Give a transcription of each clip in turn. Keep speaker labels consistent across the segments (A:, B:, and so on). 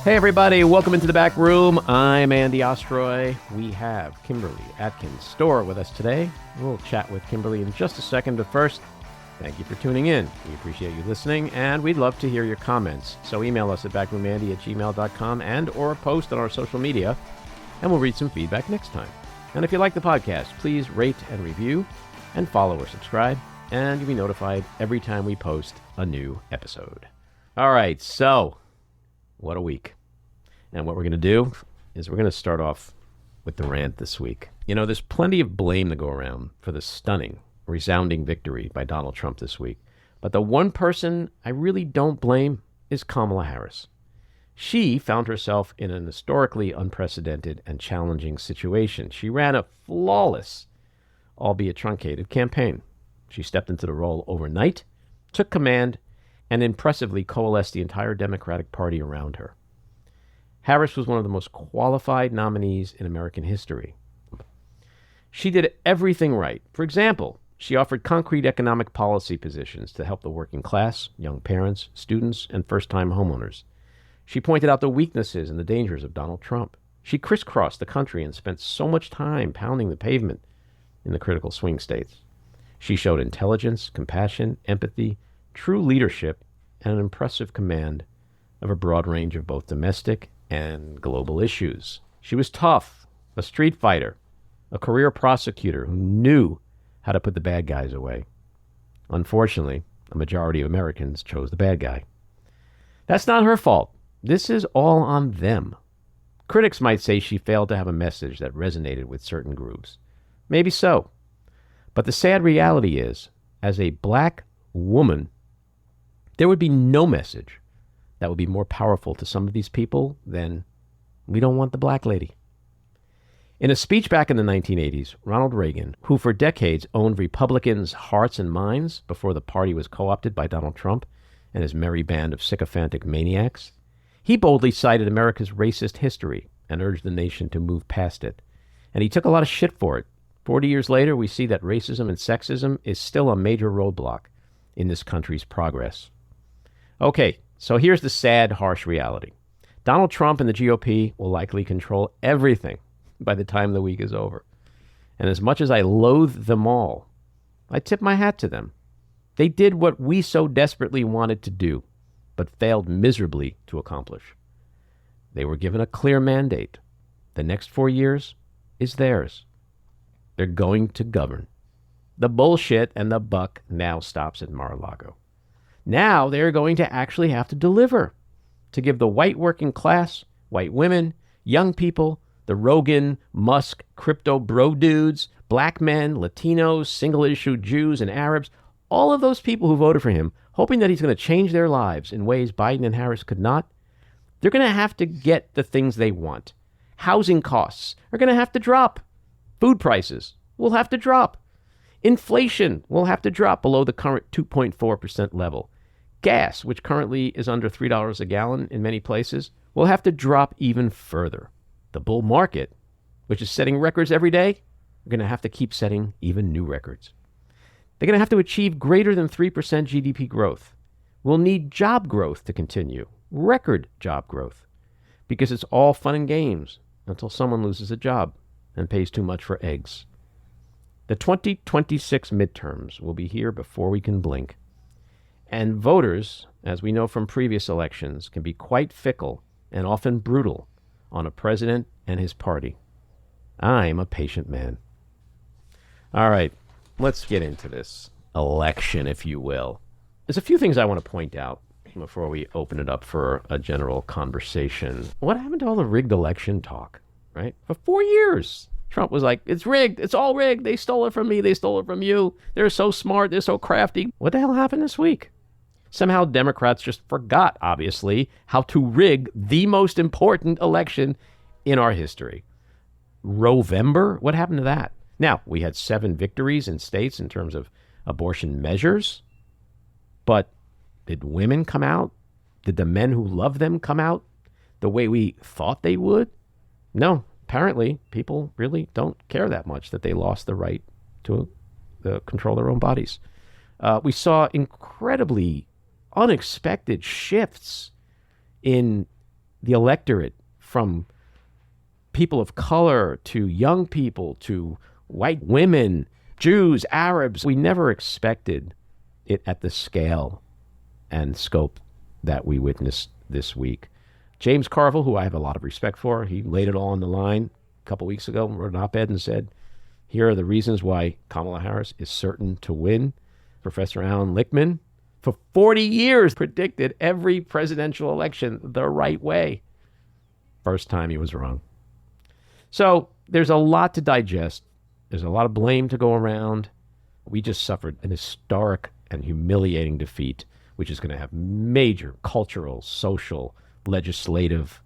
A: Hey everybody, welcome into the back room. I'm Andy Ostroy. We have Kimberly Atkins Stohr with us today. We'll chat with Kimberly in just a second, but first, thank you for tuning in. We appreciate you listening, and we'd love to hear your comments. So email us at backroomandy@gmail.com and or post on our social media, and we'll read some feedback next time. And if you like the podcast, please rate and review and follow or subscribe, and you'll be notified every time we post a new episode. All right, so what a week. And what we're going to do is we're going to start off with the rant this week. You know, there's plenty of blame to go around for the stunning, resounding victory by Donald Trump this week. But the one person I really don't blame is Kamala Harris. She found herself in an historically unprecedented and challenging situation. She ran a flawless, albeit truncated, campaign. She stepped into the role overnight, took command, and impressively coalesced the entire Democratic Party around her. Harris was one of the most qualified nominees in American history. She did everything right. For example, she offered concrete economic policy positions to help the working class, young parents, students, and first-time homeowners. She pointed out the weaknesses and the dangers of Donald Trump. She crisscrossed the country and spent so much time pounding the pavement in the critical swing states. She showed intelligence, compassion, empathy, true leadership, and an impressive command of a broad range of both domestic and global issues. She was tough, a street fighter, a career prosecutor who knew how to put the bad guys away. Unfortunately, a majority of Americans chose the bad guy. That's not her fault. This is all on them. Critics might say she failed to have a message that resonated with certain groups. Maybe so. But the sad reality is, as a black woman, there would be no message that would be more powerful to some of these people than "we don't want the black lady." In a speech back in the 1980s, Ronald Reagan, who for decades owned Republicans' hearts and minds before the party was co-opted by Donald Trump and his merry band of sycophantic maniacs, he boldly cited America's racist history and urged the nation to move past it. And he took a lot of shit for it. 40 years later, we see that racism and sexism is still a major roadblock in this country's progress. Okay, so here's the sad, harsh reality. Donald Trump and the GOP will likely control everything by the time the week is over. And as much as I loathe them all, I tip my hat to them. They did what we so desperately wanted to do, but failed miserably to accomplish. They were given a clear mandate. The next 4 years is theirs. They're going to govern. The bullshit and the buck now stops at Mar-a-Lago. Now they're going to actually have to deliver to give the white working class, white women, young people, the Rogan, Musk, crypto bro dudes, black men, Latinos, single-issue Jews, and Arabs, all of those people who voted for him, hoping that he's going to change their lives in ways Biden and Harris could not, they're going to have to get the things they want. Housing costs are going to have to drop. Food prices will have to drop. Inflation will have to drop below the current 2.4% level. Gas, which currently is under $3 a gallon in many places, will have to drop even further. The bull market, which is setting records every day, are going to have to keep setting even new records. They're going to have to achieve greater than 3% GDP growth. We'll need job growth to continue, record job growth, because it's all fun and games until someone loses a job and pays too much for eggs. The 2026 midterms will be here before we can blink. And voters, as we know from previous elections, can be quite fickle and often brutal on a president and his party. I'm a patient man. All right, let's get into this election, if you will. There's a few things I want to point out before we open it up for a general conversation. What happened to all the rigged election talk, right? For 4 years, Trump was like, it's rigged. It's all rigged. They stole it from me. They stole it from you. They're so smart. They're so crafty. What the hell happened this week? Somehow Democrats just forgot, obviously, how to rig the most important election in our history. Rovember? What happened to that? Now, we had 7 victories in states in terms of abortion measures. But did women come out? Did the men who love them come out the way we thought they would? No. Apparently, people really don't care that much that they lost the right to control their own bodies. We saw incredibly unexpected shifts in the electorate, from people of color to young people to white women, Jews, Arabs. We never expected it at the scale and scope that we witnessed this week. James Carville, who I have a lot of respect for, he laid it all on the line a couple weeks ago, wrote an op-ed and said, here are the reasons why Kamala Harris is certain to win. Professor Alan Lichtman, for 40 years, predicted every presidential election the right way. First time he was wrong. So there's a lot to digest. There's a lot of blame to go around. We just suffered an historic and humiliating defeat, which is going to have major cultural, social, legislative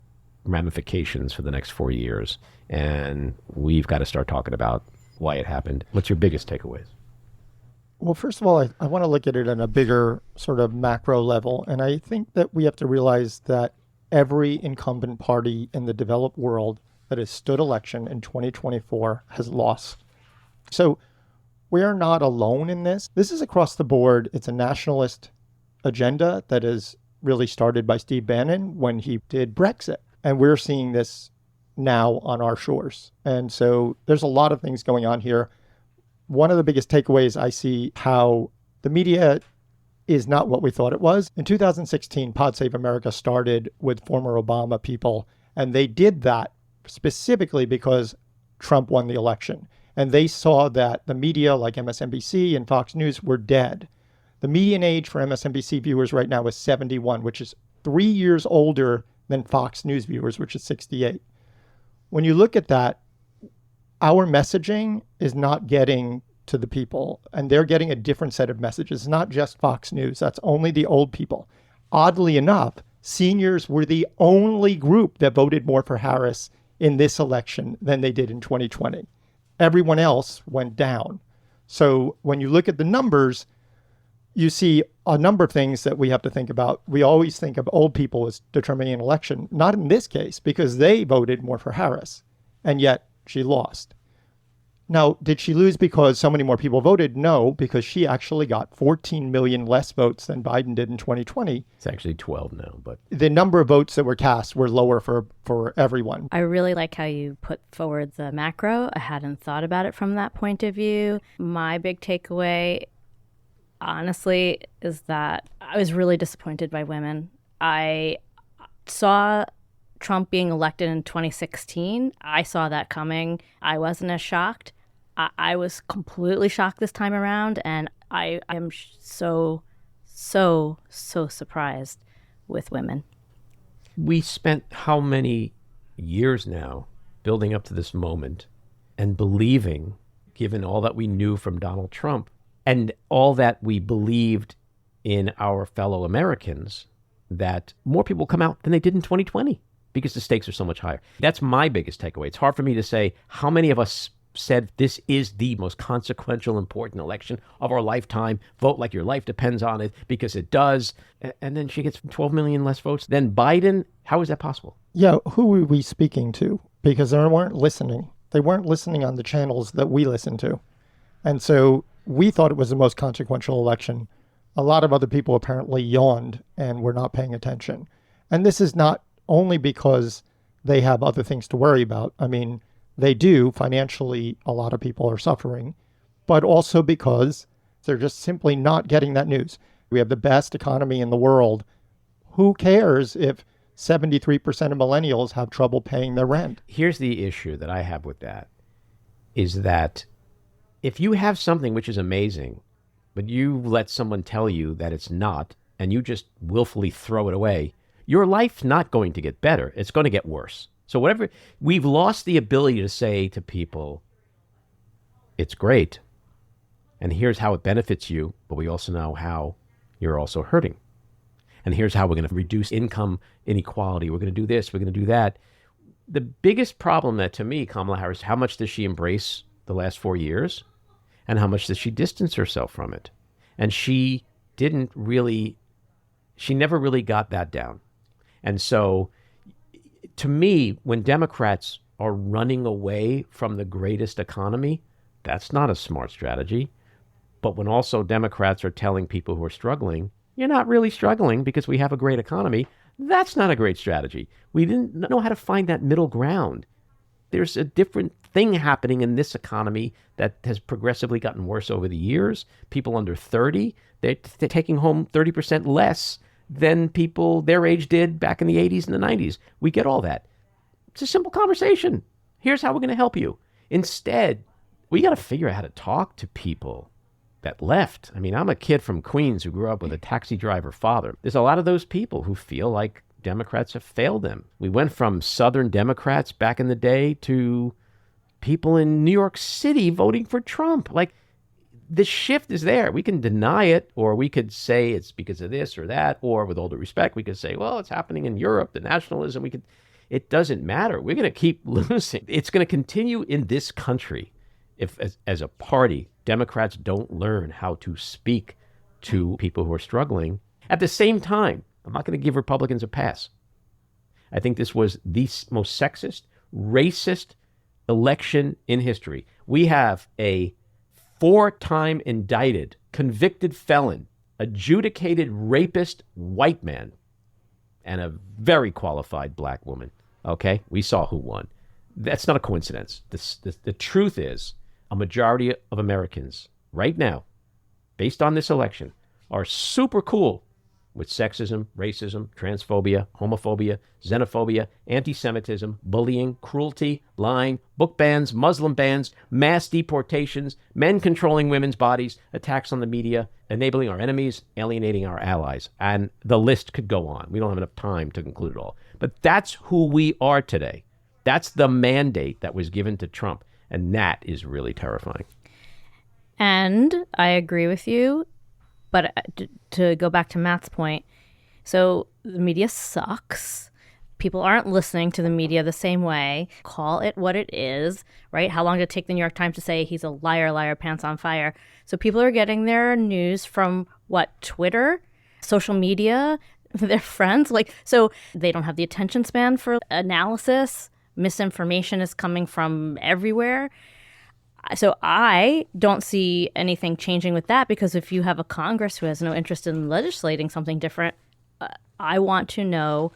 A: ramifications for the next 4 years. And we've got to start talking about why it happened. What's your biggest takeaways?
B: Well, first of all, I want to look at it on a bigger sort of macro level. And I think that we have to realize that every incumbent party in the developed world that has stood election in 2024 has lost. So we are not alone in this. This is across the board. It's a nationalist agenda that is really started by Steve Bannon when he did Brexit. And we're seeing this now on our shores. And so there's a lot of things going on here. One of the biggest takeaways I see how the media is not what we thought it was. In 2016, Pod Save America started with former Obama people, and they did that specifically because Trump won the election. And they saw that the media like MSNBC and Fox News were dead. The median age for MSNBC viewers right now is 71, which is 3 years older than Fox News viewers, which is 68. When you look at that, our messaging is not getting to the people, and they're getting a different set of messages. It's not just Fox News. That's only the old people. Oddly enough, seniors were the only group that voted more for Harris in this election than they did in 2020. Everyone else went down. So when you look at the numbers, you see a number of things that we have to think about. We always think of old people as determining an election. Not in this case, because they voted more for Harris, and yet she lost. Now, did she lose because so many more people voted? No, because she actually got 14 million less votes than Biden did in 2020.
A: It's actually 12 now, but
B: the number of votes that were cast were lower for everyone.
C: I really like how you put forward the macro. I hadn't thought about it from that point of view. My big takeaway, honestly, is that I was really disappointed by women. I saw Trump being elected in 2016. I saw that coming. I wasn't as shocked. I was completely shocked this time around, and I am so surprised with women.
A: We spent how many years now building up to this moment and believing, given all that we knew from Donald Trump and all that we believed in our fellow Americans, that more people come out than they did in 2020 because the stakes are so much higher. That's my biggest takeaway. It's hard for me to say how many of us said this is the most consequential, important election of our lifetime. Vote like your life depends on it, because it does. And then she gets 12 million less votes than Biden. How is that possible?
B: Yeah, who were we speaking to? Because they weren't listening. They weren't listening on the channels that we listen to. And so we thought it was the most consequential election. A lot of other people apparently yawned and were not paying attention. And this is not only because they have other things to worry about. I mean, they do. Financially, a lot of people are suffering, but also because they're just simply not getting that news. We have the best economy in the world. Who cares if 73% of millennials have trouble paying their rent?
A: Here's the issue that I have with that, is that if you have something which is amazing, but you let someone tell you that it's not, and you just willfully throw it away, your life's not going to get better. It's going to get worse. So whatever, we've lost the ability to say to people, it's great, and here's how it benefits you, but we also know how you're also hurting. And here's how we're going to reduce income inequality. We're going to do this, we're going to do that. The biggest problem that, to me, Kamala Harris, how much does she embrace the last 4 years? And how much does she distance herself from it? And she never really got that down. And so, to me, when Democrats are running away from the greatest economy, that's not a smart strategy. But when also Democrats are telling people who are struggling, you're not really struggling because we have a great economy, That's not a great strategy. We didn't know how to find that middle ground. There's a different thing happening in this economy that has progressively gotten worse over the years. People under 30, they're taking home 30% less than people their age did back in the 80s and the 90s. We get all that. It's a simple conversation. Here's how we're going to help you. Instead, we got to figure out how to talk to people that left. I mean, I'm a kid from Queens who grew up with a taxi driver father. There's a lot of those people who feel like Democrats have failed them. We went from Southern Democrats back in the day to people in New York City voting for Trump. Like, the shift is there. We can deny it, or we could say it's because of this or that, or with all due respect, we could say, well, it's happening in Europe, the nationalism. It doesn't matter. We're going to keep losing. It's going to continue in this country if, as a party, Democrats don't learn how to speak to people who are struggling. At the same time, I'm not going to give Republicans a pass. I think this was the most sexist, racist election in history. We have a 4-time indicted, convicted felon, adjudicated rapist white man, and a very qualified black woman. Okay? We saw who won. That's not a coincidence. The truth is, a majority of Americans right now, based on this election, are super cool with sexism, racism, transphobia, homophobia, xenophobia, anti-Semitism, bullying, cruelty, lying, book bans, Muslim bans, mass deportations, men controlling women's bodies, attacks on the media, enabling our enemies, alienating our allies. And the list could go on. We don't have enough time to include it all. But that's who we are today. That's the mandate that was given to Trump. And that is really terrifying.
C: And I agree with you. But to go back to Matt's point, so the media sucks. People aren't listening to the media the same way. Call it what it is, right? How long did it take the New York Times to say he's a liar, liar, pants on fire? So people are getting their news from what? Twitter, social media, their friends. So they don't have the attention span for analysis. Misinformation is coming from everywhere. So I don't see anything changing with that, because if you have a Congress who has no interest in legislating something different, I want to know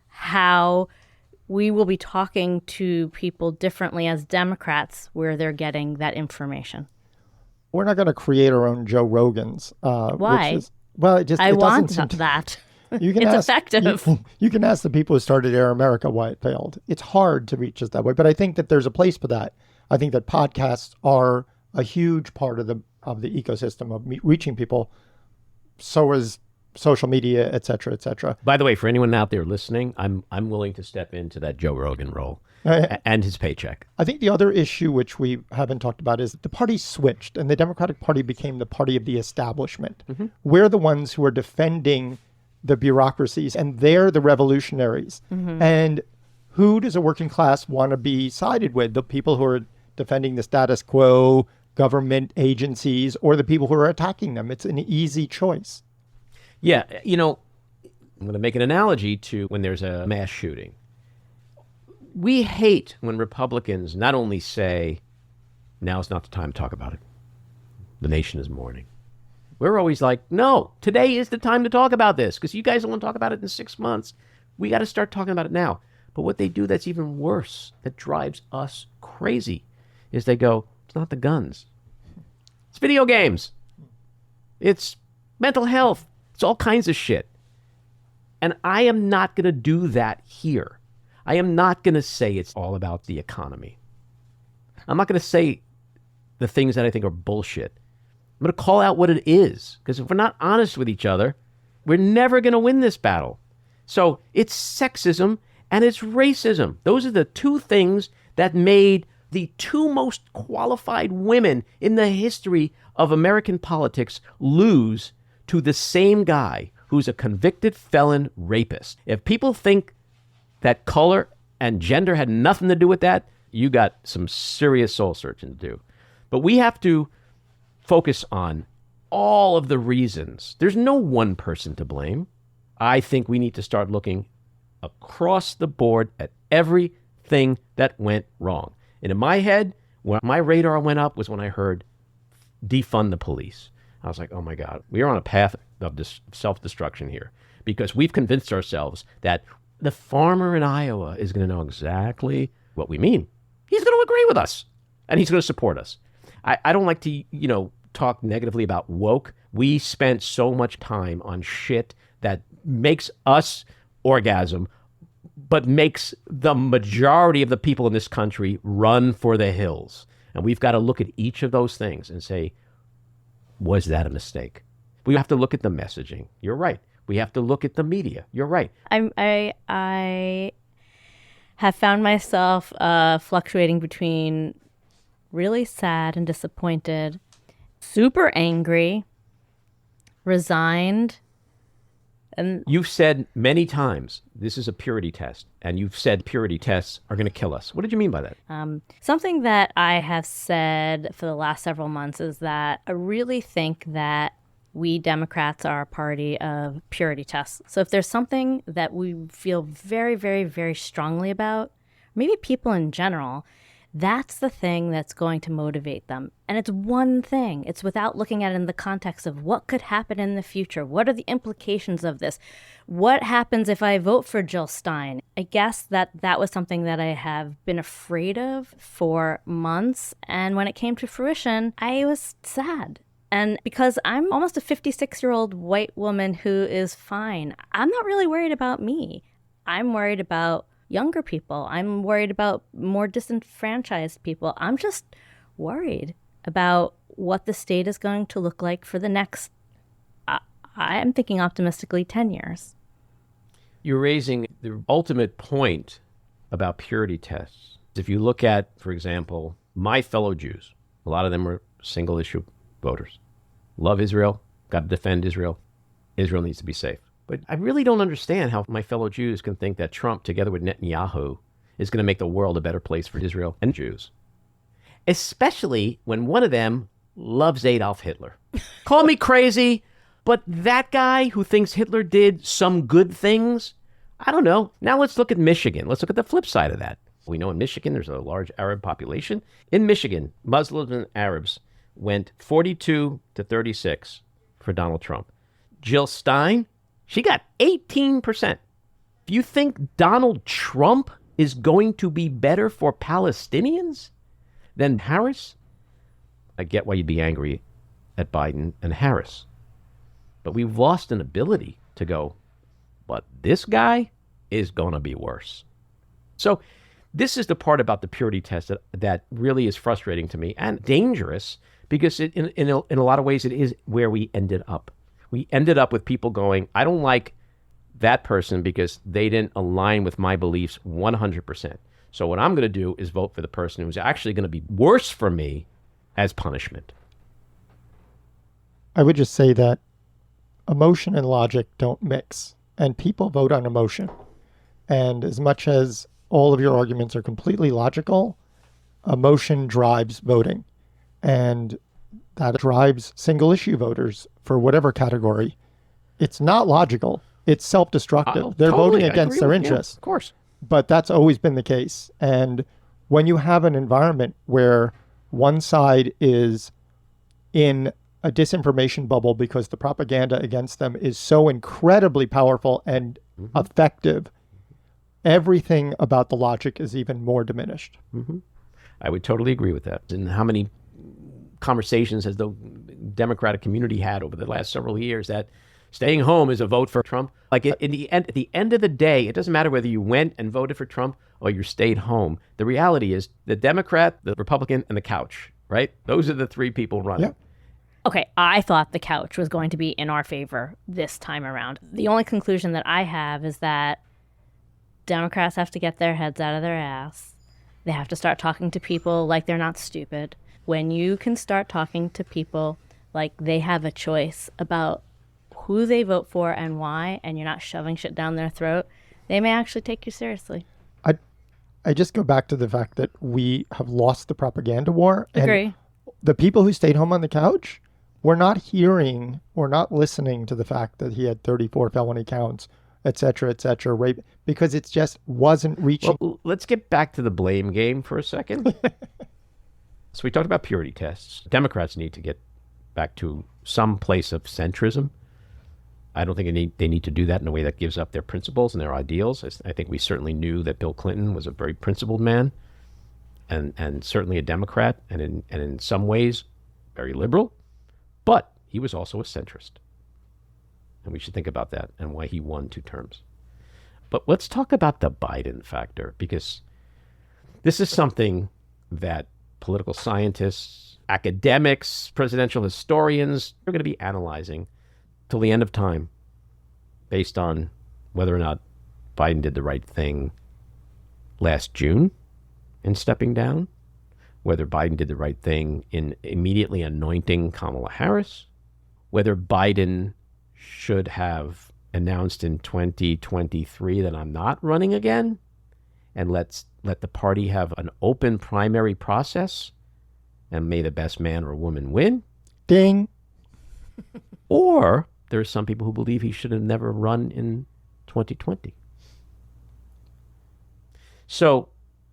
C: how we will be talking to people differently as Democrats where they're getting that information.
B: We're not going to create our own Joe Rogans.
C: Why?
B: I
C: want that.
B: You can
C: it's effective.
B: You can ask the people who started Air America why it failed. It's hard to reach us that way, but I think that there's a place for that. I think that podcasts are a huge part of the ecosystem of reaching people. So is social media, et cetera, et cetera.
A: By the way, for anyone out there listening, I'm willing to step into that Joe Rogan role and his paycheck.
B: I think the other issue which we haven't talked about is the party switched, and the Democratic Party became the party of the establishment. Mm-hmm. We're the ones who are defending the bureaucracies, and they're the revolutionaries. Mm-hmm. And who does a working class want to be sided with? The people who are defending the status quo, government agencies, or the people who are attacking them? It's an easy choice.
A: Yeah, I'm going to make an analogy to when there's a mass shooting. We hate when Republicans not only say, now's not the time to talk about it. The nation is mourning. We're always like, no, today is the time to talk about this, because you guys don't want to talk about it in 6 months. We got to start talking about it now. But what they do that's even worse, that drives us crazy, is they go, it's not the guns. It's video games. It's mental health. It's all kinds of shit. And I am not going to do that here. I am not going to say it's all about the economy. I'm not going to say the things that I think are bullshit. I'm going to call out what it is. Because if we're not honest with each other, we're never going to win this battle. So it's sexism and it's racism. Those are the two things that made the two most qualified women in the history of American politics lose to the same guy who's a convicted felon rapist. If people think that color and gender had nothing to do with that, you got some serious soul searching to do. But we have to focus on all of the reasons. There's no one person to blame. I think we need to start looking across the board at everything that went wrong. And in my head, when my radar went up was when I heard defund the police. I was like, oh my God, we are on a path of self-destruction here. because we've convinced ourselves that the farmer in Iowa is going to know exactly what we mean. He's going to agree with us and he's going to support us. I don't like to, talk negatively about woke. We spent so much time on shit that makes us orgasm, but makes the majority of the people in this country run for the hills. And we've got to look at each of those things and say, was that a mistake? We have to look at the messaging. You're right. We have to look at the media. You're right.
C: I have found myself fluctuating between really sad and disappointed, super angry, resigned. And
A: you've said many times, this is a purity test, and you've said purity tests are going to kill us. What did you mean by that?
C: Something that I have said for the last several months is that I really think that we Democrats are a party of purity tests. So if there's something that we feel very, very, very strongly about, maybe people in general, that's the thing that's going to motivate them. And it's one thing. It's without looking at it in the context of what could happen in the future. What are the implications of this? What happens if I vote for Jill Stein? I guess that was something that I have been afraid of for months. And when it came to fruition, I was sad. And because I'm almost a 56-year-old white woman who is fine, I'm not really worried about me. I'm worried about younger people. I'm worried about more disenfranchised people. I'm just worried about what the state is going to look like for the next, I'm thinking optimistically, 10 years.
A: You're raising the ultimate point about purity tests. If you look at, for example, my fellow Jews, a lot of them are single issue voters. Love Israel, got to defend Israel. Israel needs to be safe. But I really don't understand how my fellow Jews can think that Trump, together with Netanyahu, is going to make the world a better place for Israel and Jews. Especially when one of them loves Adolf Hitler. Call me crazy, but that guy who thinks Hitler did some good things, I don't know. Now let's look at Michigan. Let's look at the flip side of that. We know in Michigan there's a large Arab population. In Michigan, Muslims and Arabs went 42-36 for Donald Trump. Jill Stein, she got 18%. Do you think Donald Trump is going to be better for Palestinians than Harris? I get why you'd be angry at Biden and Harris. But we've lost an ability to go, but this guy is going to be worse. So this is the part about the purity test that really is frustrating to me and dangerous, because in a lot of ways it is where we ended up. We ended up with people going, I don't like that person because they didn't align with my beliefs 100%. So what I'm going to do is vote for the person who's actually going to be worse for me as punishment.
B: I would just say that emotion and logic don't mix, and people vote on emotion. And as much as all of your arguments are completely logical, emotion drives voting. And that drives single issue voters for whatever category. It's not logical. It's self-destructive. They're
A: totally
B: voting against their interests.
A: Yeah, of course.
B: But that's always been the case. And when you have an environment where one side is in a disinformation bubble because the propaganda against them is so incredibly powerful and effective, everything about the logic is even more diminished.
A: I would totally agree with that. And how many conversations has the Democratic community had over the last several years that staying home is a vote for Trump? Like at the end of the day, it doesn't matter whether you went and voted for Trump or you stayed home. The reality is the Democrat, the Republican, and the couch, right? Those are the three people running.
B: Yeah.
C: Okay, I thought the couch was going to be in our favor this time around. The only conclusion that I have is that Democrats have to get their heads out of their ass. They have to start talking to people like they're not stupid. When you can start talking to people like they have a choice about who they vote for and why, and you're not shoving shit down their throat, they may actually take you seriously.
B: I just go back to the fact that we have lost the propaganda war.
C: Agree.
B: And the people who stayed home on the couch were not hearing or not listening to the fact that he had 34 felony counts, et cetera, rape, because it just wasn't reaching.
A: Well, let's get back to the blame game for a second. So we talked about purity tests. Democrats need to get back to some place of centrism. I don't think they need to do that in a way that gives up their principles and their ideals. I think we certainly knew that Bill Clinton was a very principled man and certainly a Democrat and in some ways very liberal, but he was also a centrist. And we should think about that and why he won 2 terms. But let's talk about the Biden factor, because this is something that political scientists, academics, presidential historians are going to be analyzing till the end of time based on whether or not Biden did the right thing last June in stepping down, whether Biden did the right thing in immediately anointing Kamala Harris, whether Biden should have announced in 2023 that I'm not running again and let the party have an open primary process and may the best man or woman win.
B: Ding.
A: Or there are some people who believe he should have never run in 2020. So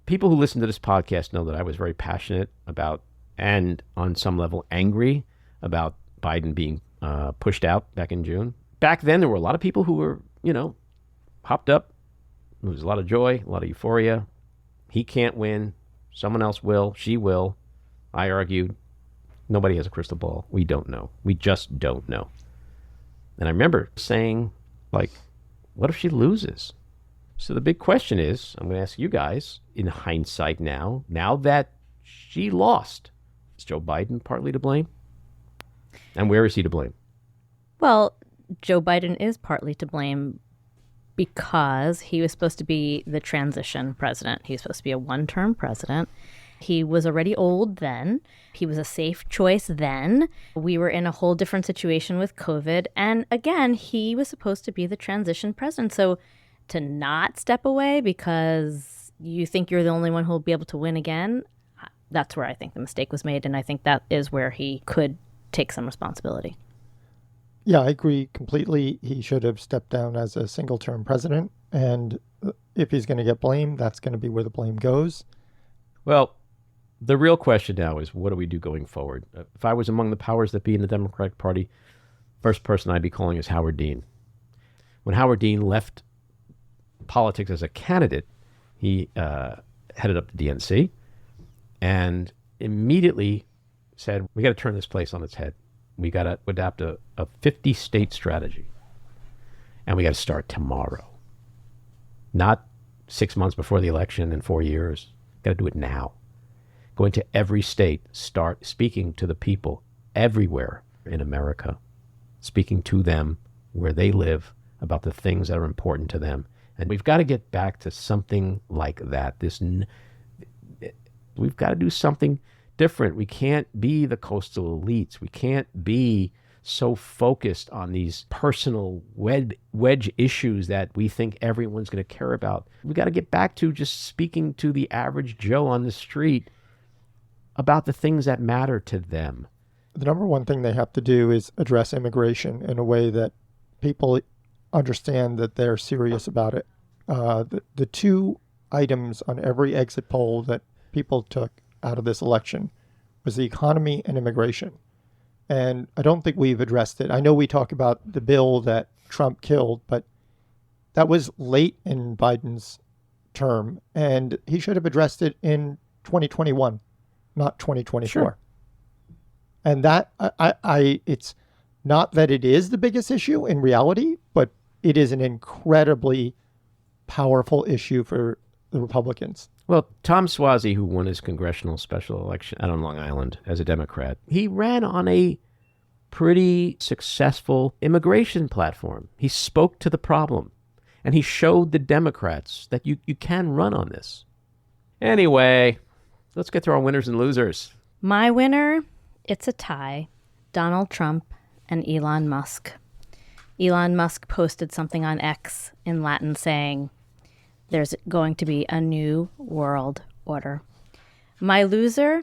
A: people who listen to this podcast know that I was very passionate about and on some level angry about Biden being pushed out back in June. Back then, there were a lot of people who were, hopped up. There was a lot of joy, a lot of euphoria. He can't win. Someone else will. She will. I argued. Nobody has a crystal ball. We don't know. We just don't know. And I remember saying, what if she loses? So the big question is, I'm going to ask you guys, in hindsight now that she lost, is Joe Biden partly to blame? And where is he to blame?
C: Well, Joe Biden is partly to blame because he was supposed to be the transition president. He was supposed to be a one-term president. He was already old then. He was a safe choice then. We were in a whole different situation with COVID. And again, he was supposed to be the transition president. So to not step away because you think you're the only one who will be able to win again, that's where I think the mistake was made. And I think that is where he could take some responsibility.
B: Yeah, I agree completely. He should have stepped down as a single-term president. And if he's going to get blamed, that's going to be where the blame goes.
A: Well, the real question now is, what do we do going forward? If I was among the powers that be in the Democratic Party, first person I'd be calling is Howard Dean. When Howard Dean left politics as a candidate, he headed up the DNC and immediately said, we got to turn this place on its head. We got to adapt a 50-state strategy. And we got to start tomorrow. Not 6 months before the election in 4 years. Got to do it now. Go into every state, start speaking to the people everywhere in America, speaking to them where they live about the things that are important to them. And we've got to get back to something like that. We've got to do something different. We can't be the coastal elites. We can't be so focused on these personal wedge issues that we think everyone's going to care about. We got to get back to just speaking to the average Joe on the street about the things that matter to them.
B: The number one thing they have to do is address immigration in a way that people understand that they're serious about it. The 2 items on every exit poll that people took out of this election was the economy and immigration. And I don't think we've addressed it. I know we talk about the bill that Trump killed, but that was late in Biden's term, and he should have addressed it in 2021, not 2024. Sure. And that, it's not that it is the biggest issue in reality, but it is an incredibly powerful issue for the Republicans.
A: Well, Tom Suozzi, who won his congressional special election out on Long Island as a Democrat, he ran on a pretty successful immigration platform. He spoke to the problem, and he showed the Democrats that you can run on this. Anyway, let's get to our winners and losers.
C: My winner, it's a tie. Donald Trump and Elon Musk. Elon Musk posted something on X in Latin saying, there's going to be a new world order. My loser,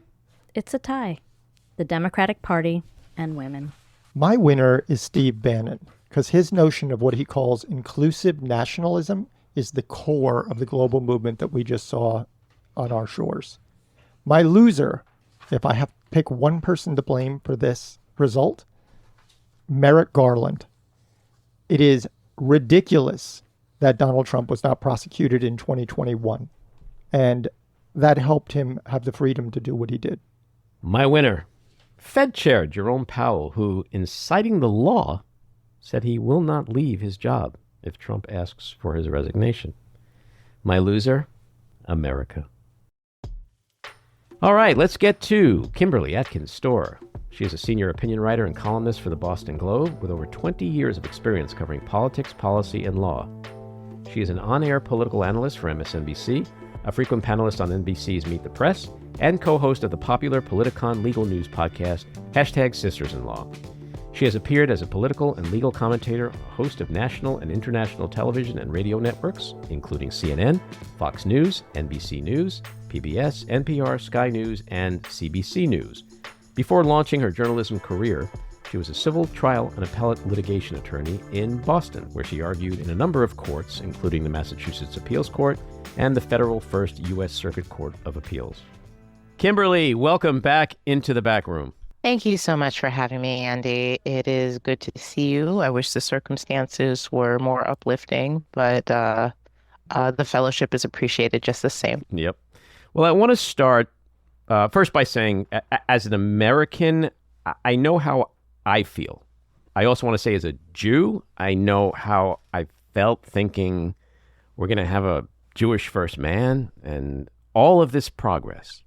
C: it's a tie. The Democratic Party and women.
B: My winner is Steve Bannon, because his notion of what he calls inclusive nationalism is the core of the global movement that we just saw on our shores. My loser, if I have to pick one person to blame for this result, Merrick Garland. It is ridiculous that Donald Trump was not prosecuted in 2021. And that helped him have the freedom to do what he did.
A: My winner, Fed Chair Jerome Powell, who, in citing the law, said he will not leave his job if Trump asks for his resignation. My loser, America. All right, let's get to Kimberly Atkins Stohr. She is a senior opinion writer and columnist for the Boston Globe with over 20 years of experience covering politics, policy, and law. She is an on-air political analyst for MSNBC, a frequent panelist on NBC's Meet the Press, and co-host of the popular Politicon legal news podcast, #Sisters-in-Law. She has appeared as a political and legal commentator, a host of national and international television and radio networks, including CNN, Fox News, NBC News, PBS, NPR, Sky News, and CBC News. Before launching her journalism career, she was a civil trial and appellate litigation attorney in Boston, where she argued in a number of courts, including the Massachusetts Appeals Court and the Federal First U.S. Circuit Court of Appeals. Kimberly, welcome back into the back room.
D: Thank you so much for having me, Andy. It is good to see you. I wish the circumstances were more uplifting, but the fellowship is appreciated just the same.
A: Yep. Well, I want to start first by saying, as an American, I know how I feel. I also want to say, as a Jew, I know how I felt thinking we're going to have a Jewish first man and all of this progress.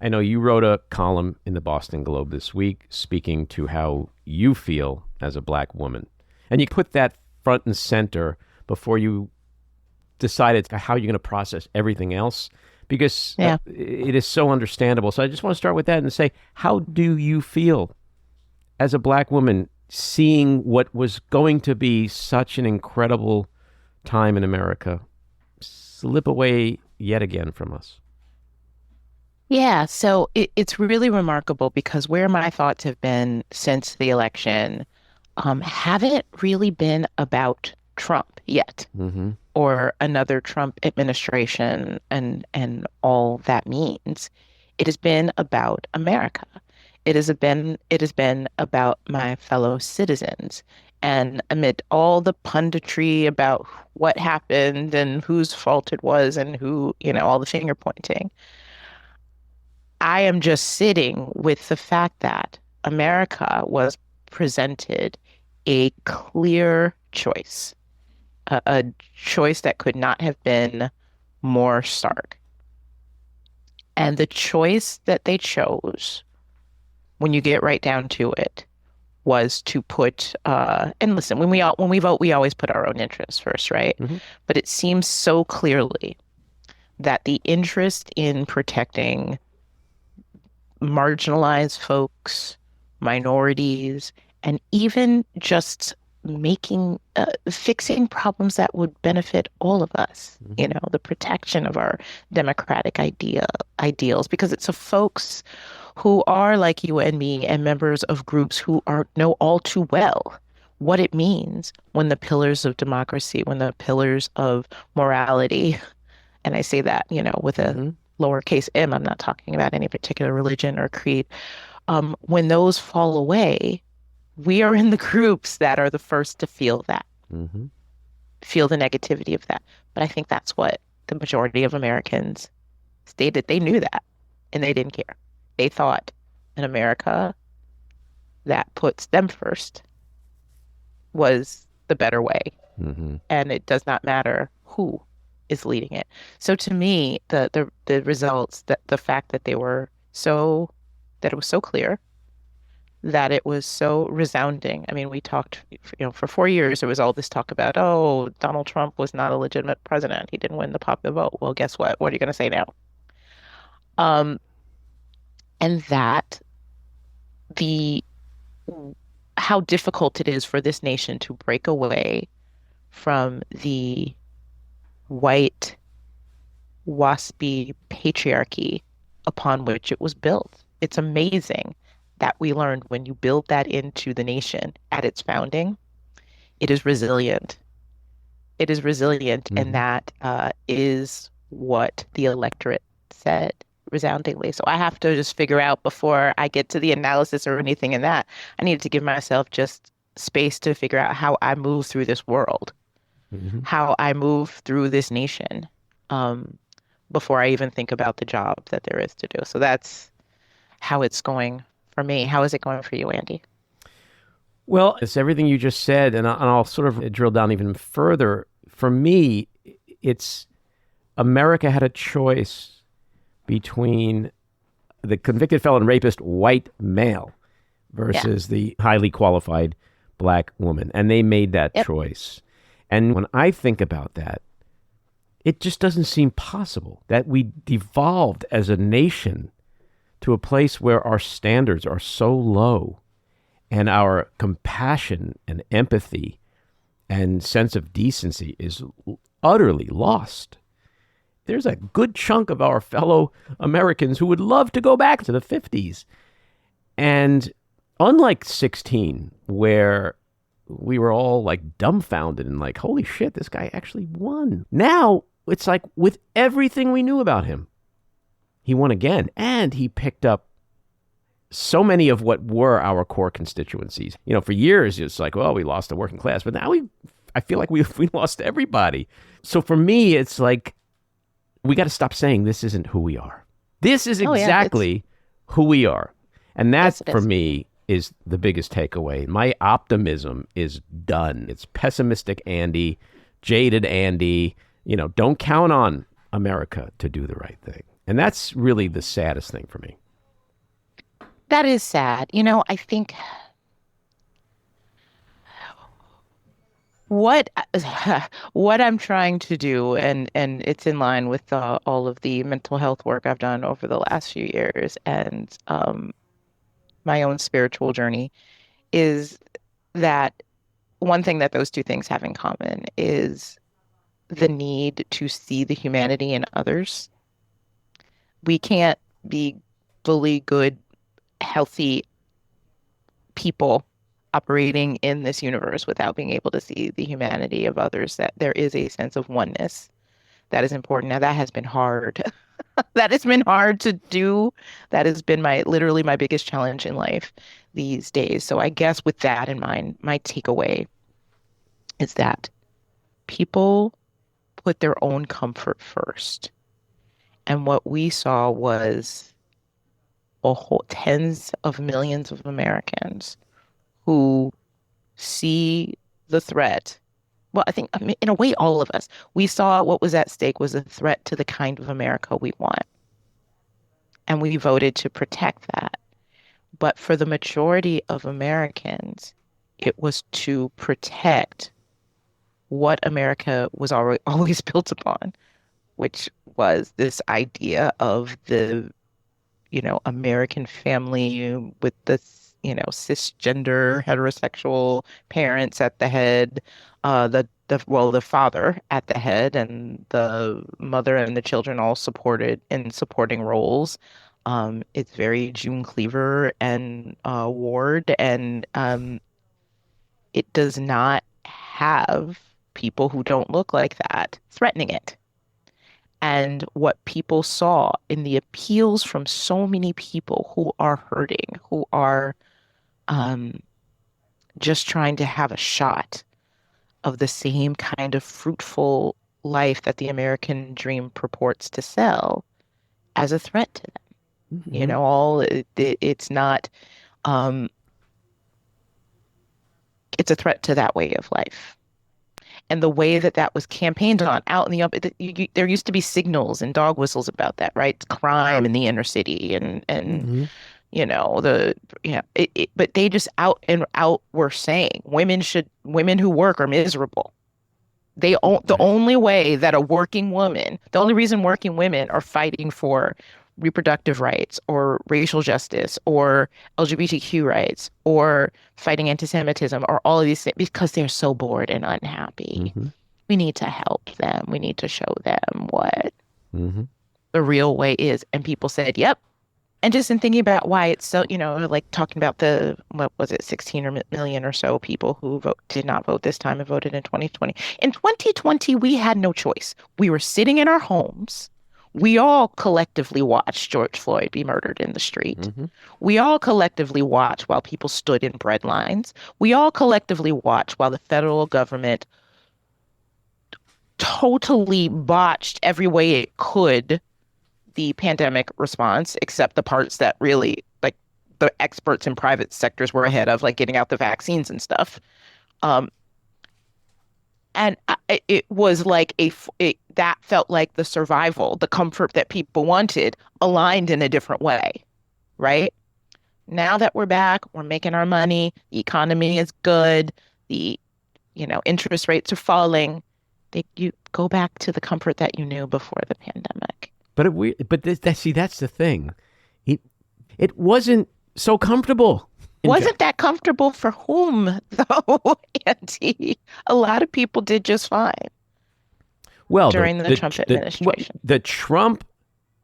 A: I know you wrote a column in the Boston Globe this week speaking to how you feel as a black woman. And you put that front and center before you decided how you're going to process everything else, because it is so understandable. So I just want to start with that and say, how do you feel as a black woman seeing what was going to be such an incredible time in America slip away yet again from us?
D: Yeah, so it's really remarkable because where my thoughts have been since the election haven't really been about Trump yet, or another Trump administration and all that means. It has been about America. It has been about my fellow citizens. And amid all the punditry about what happened and whose fault it was and who, all the finger pointing, I am just sitting with the fact that America was presented a clear choice, a choice that could not have been more stark. And the choice that they chose, when you get right down to it, was to put, and listen, when we vote, we always put our own interests first, right? But it seems so clearly that the interest in protecting marginalized folks, minorities, and even just fixing problems that would benefit all of us, the protection of our democratic ideals, because it's of folks who are like you and me and members of groups who know all too well what it means when the pillars of democracy, when the pillars of morality, and I say that, with a lowercase m, I'm not talking about any particular religion or creed. When those fall away, we are in the groups that are the first to feel that, feel the negativity of that. But I think that's what the majority of Americans stated. They knew that, and they didn't care. They thought an America that puts them first was the better way. And it does not matter who is leading it. So to me, the results, that the fact that it was so clear, that it was so resounding. I mean, we talked, for 4 years, there was all this talk about, Donald Trump was not a legitimate president. He didn't win the popular vote. Well, guess what? What are you going to say now? And that how difficult it is for this nation to break away from the white, waspy patriarchy upon which it was built. It's amazing that we learned when you build that into the nation at its founding, it is resilient. It is resilient, and that is what the electorate said resoundingly. So I have to just figure out, before I get to the analysis or anything in that, I needed to give myself just space to figure out how I move through this world, how I move through this nation, before I even think about the job that there is to do. So that's how it's going for me. How is it going for you, Andy?
A: Well, it's everything you just said, and I'll sort of drill down even further. For me, it's America had a choice between the convicted felon rapist white male versus the highly qualified black woman. And they made that choice. And when I think about that, it just doesn't seem possible that we devolved as a nation to a place where our standards are so low and our compassion and empathy and sense of decency is utterly lost. There's a good chunk of our fellow Americans who would love to go back to the 50s. And unlike 16, where we were all like dumbfounded and like, holy shit, this guy actually won. Now it's like with everything we knew about him, he won again. And he picked up so many of what were our core constituencies. You know, for years, it's like, well, we lost the working class. But now I feel like we lost everybody. So for me, it's like, we got to stop saying this isn't who we are. This is exactly who we are. And that, for me, is the biggest takeaway. My optimism is done. It's pessimistic Andy, jaded Andy. You know, don't count on America to do the right thing. And that's really the saddest thing for me.
D: That is sad. You know, I think what I'm trying to do, and it's in line with all of the mental health work I've done over the last few years and my own spiritual journey, is that one thing that those two things have in common is the need to see the humanity in others. We can't be fully good, healthy people operating in this universe without being able to see the humanity of others, that there is a sense of oneness that is important. Now, that has been hard. That has been hard to do. That has been literally my biggest challenge in life these days. So I guess with that in mind, my takeaway is that people put their own comfort first. And what we saw was tens of millions of Americans who see the threat. Well, I think in a way, all of us, we saw what was at stake was a threat to the kind of America we want. And we voted to protect that. But for the majority of Americans, it was to protect what America was always built upon, which was this idea of the, American family with the, cisgender heterosexual parents at the head, the father at the head, and the mother and the children all supported in supporting roles. It's very June Cleaver and Ward, and it does not have people who don't look like that threatening it. And what people saw in the appeals from so many people who are hurting, who are just trying to have a shot of the same kind of fruitful life that the American dream purports to sell, as a threat to them. Mm-hmm. It's not, it's a threat to that way of life. And the way that was campaigned on out in the there used to be signals and dog whistles about that, right? Crime in the inner city and mm-hmm. But they just out and out were saying women who work are miserable. The only way that the only reason working women are fighting for reproductive rights or racial justice or LGBTQ rights or fighting anti-Semitism or all of these things, because they're so bored and unhappy. Mm-hmm. We need to help them. We need to show them what mm-hmm. the real way is. And people said, yep. And just in thinking about why it's so, like talking about 16 million or so people who did not vote this time and voted in 2020. In 2020, we had no choice. We were sitting in our homes. We all collectively watched George Floyd be murdered in the street.
A: Mm-hmm.
D: We all collectively watched while people stood in bread lines. We all collectively watched while the federal government totally botched every way it could the pandemic response, except the parts that really, like, the experts in private sectors were ahead of, like getting out the vaccines and stuff. And it was like that felt like the survival, the comfort that people wanted, aligned in a different way, right? Now that we're back, we're making our money, the economy is good, the interest rates are falling. You go back to the comfort that you knew before the pandemic.
A: See, that's the thing. It wasn't so comfortable.
D: Wasn't that comfortable for whom, though, Andy? A lot of people did just fine during the Trump administration.
A: The Trump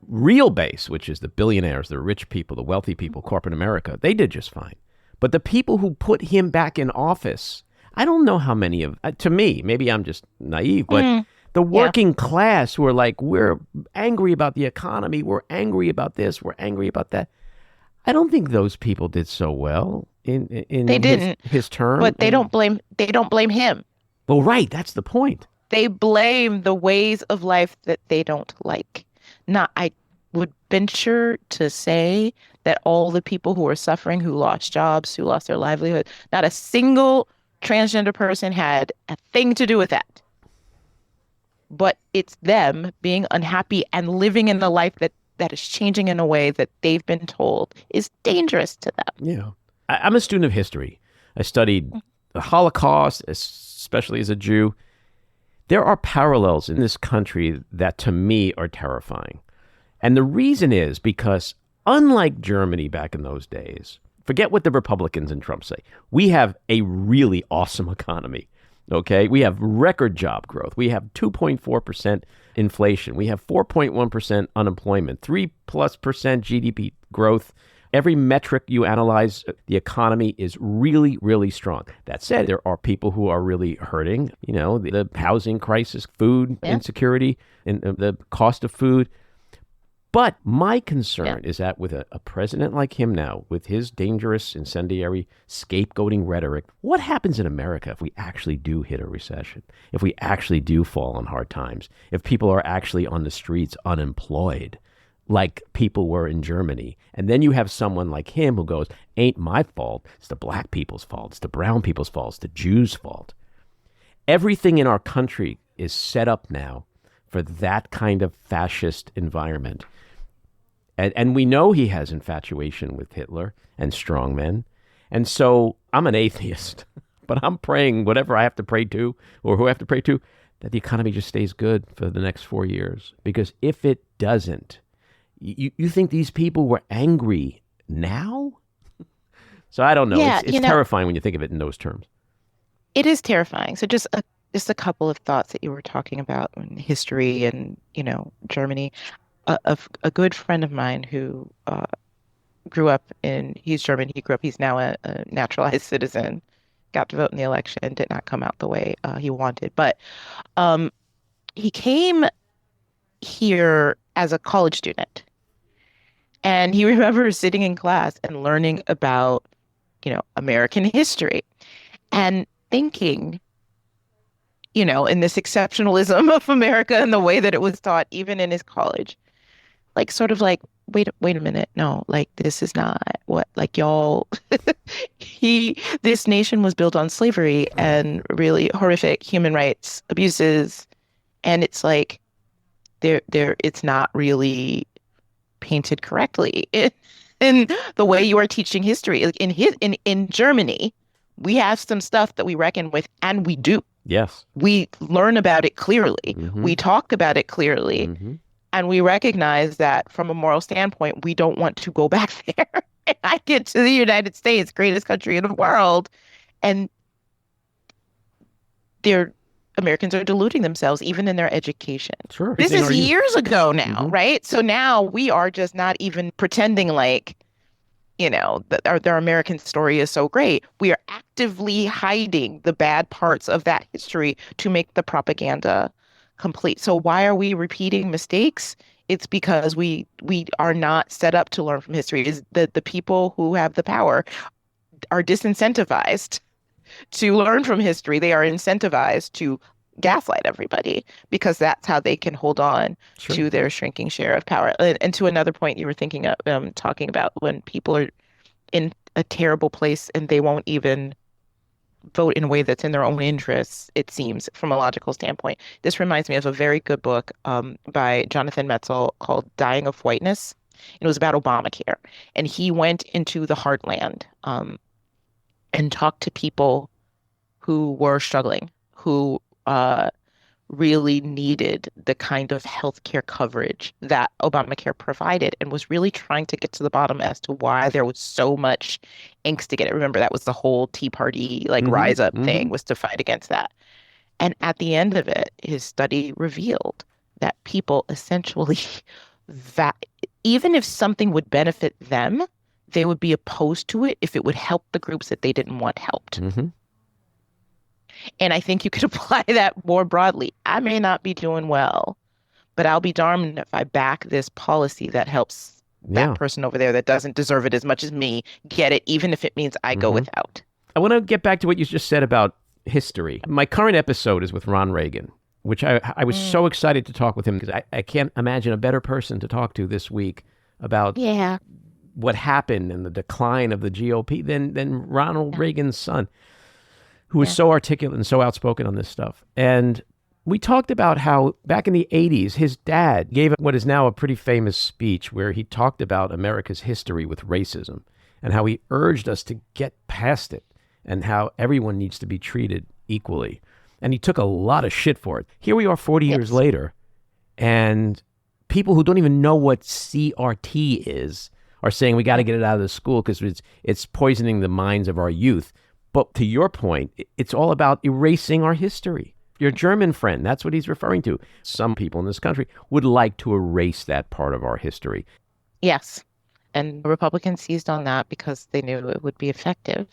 A: real base, which is the billionaires, the rich people, the wealthy people, corporate America, they did just fine. But the people who put him back in office, I don't know how many to me, maybe I'm just naive, but the working class who are like, we're angry about the economy, we're angry about this, we're angry about that. I don't think those people did so well in his term.
D: But they don't blame him.
A: Well, right, that's the point.
D: They blame the ways of life that they don't like. I would venture to say that all the people who are suffering, who lost jobs, who lost their livelihood, not a single transgender person had a thing to do with that. But it's them being unhappy and living in the life that is changing in a way that they've been told is dangerous to them.
A: Yeah. I'm a student of history. I studied the Holocaust, especially as a Jew. There are parallels in this country that to me are terrifying. And the reason is because unlike Germany back in those days, forget what the Republicans and Trump say, we have a really awesome economy. Okay, we have record job growth. We have 2.4% inflation. We have 4.1% unemployment, 3+% GDP growth. Every metric you analyze, the economy is really, really strong. That said, there are people who are really hurting. The housing crisis, food insecurity, and the cost of food. But my concern is that with a president like him now, with his dangerous, incendiary, scapegoating rhetoric, what happens in America if we actually do hit a recession? If we actually do fall on hard times? If people are actually on the streets unemployed, like people were in Germany? And then you have someone like him who goes, ain't my fault. It's the black people's fault. It's the brown people's fault. It's the Jews' fault. Everything in our country is set up now for that kind of fascist environment. And we know he has infatuation with Hitler and strongmen. And so I'm an atheist, but I'm praying whatever I have to pray to or who I have to pray to, that the economy just stays good for the next 4 years. Because if it doesn't, you think these people were angry now? So I don't know.
D: Yeah,
A: it's terrifying when you think of it in those terms.
D: It is terrifying. So just a couple of thoughts that you were talking about in history and, Germany. A good friend of mine who grew up he's German, he's now a naturalized citizen, got to vote in the election, did not come out the way he wanted. But he came here as a college student. And he remembers sitting in class and learning about, American history and thinking, in this exceptionalism of America and the way that it was taught, even in his college, wait a minute. No, this is not what, y'all, this nation was built on slavery and really horrific human rights abuses. And it's like, it's not really painted correctly in the way you are teaching history. Like in Germany, we have some stuff that we reckon with, and we do.
A: Yes. We
D: learn about it clearly.
A: Mm-hmm.
D: We talk about it clearly.
A: Mm-hmm.
D: And we recognize that from a moral standpoint, we don't want to go back there. And I get to the United States, greatest country in the world, and Americans are deluding themselves, even in their education.
A: Sure.
D: This is years ago now, right? So now we are just not even pretending like, that our American story is so great. We are actively hiding the bad parts of that history to make the propaganda complete. So why are we repeating mistakes? It's because we are not set up to learn from history. Is that the people who have the power are disincentivized to learn from history. They are incentivized to gaslight everybody because that's how they can hold on
A: Sure.
D: to their shrinking share of power. And to another point you were thinking of, talking about when people are in a terrible place and they won't even vote in a way that's in their own interests, it seems, from a logical standpoint. This reminds me of a very good book by Jonathan Metzl called Dying of Whiteness. It was about Obamacare. And he went into the heartland and talked to people who were struggling, who really needed the kind of healthcare coverage that Obamacare provided, and was really trying to get to the bottom as to why there was so much angst to get it. Remember, that was the whole Tea Party rise up thing, was to fight against that. And at the end of it, his study revealed that people essentially, that even if something would benefit them, they would be opposed to it if it would help the groups that they didn't want helped. And I think you could apply that more broadly. I may not be doing well, but I'll be darned if I back this policy that helps that person over there that doesn't deserve it as much as me get it, even if it means I go without.
A: I want to get back to what you just said about history. My current episode is with Ron Reagan, which I was so excited to talk with him because I can't imagine a better person to talk to this week about what happened and the decline of the GOP than Ronald Reagan's son, who was so articulate and so outspoken on this stuff. And we talked about how back in the 80s, his dad gave what is now a pretty famous speech where he talked about America's history with racism and how he urged us to get past it and how everyone needs to be treated equally. And he took a lot of shit for it. Here we are 40 years later, and people who don't even know what CRT is are saying we got to get it out of the school because it's poisoning the minds of our youth. But to your point, it's all about erasing our history. Your German friend, that's what he's referring to. Some people in this country would like to erase that part of our history.
D: Yes. And Republicans seized on that because they knew it would be effective.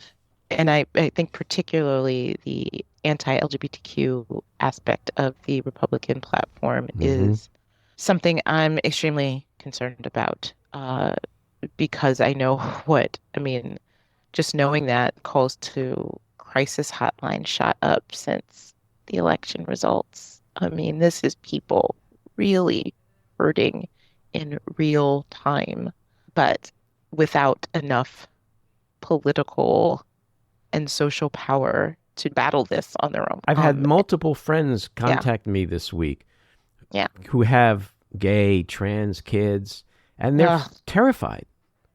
D: And I think particularly the anti-LGBTQ aspect of the Republican platform is something I'm extremely concerned about because I know just knowing that calls to crisis hotline shot up since the election results. I mean, this is people really hurting in real time, but without enough political and social power to battle this on their own.
A: I've had multiple friends contact me this week who have gay, trans kids, and they're terrified.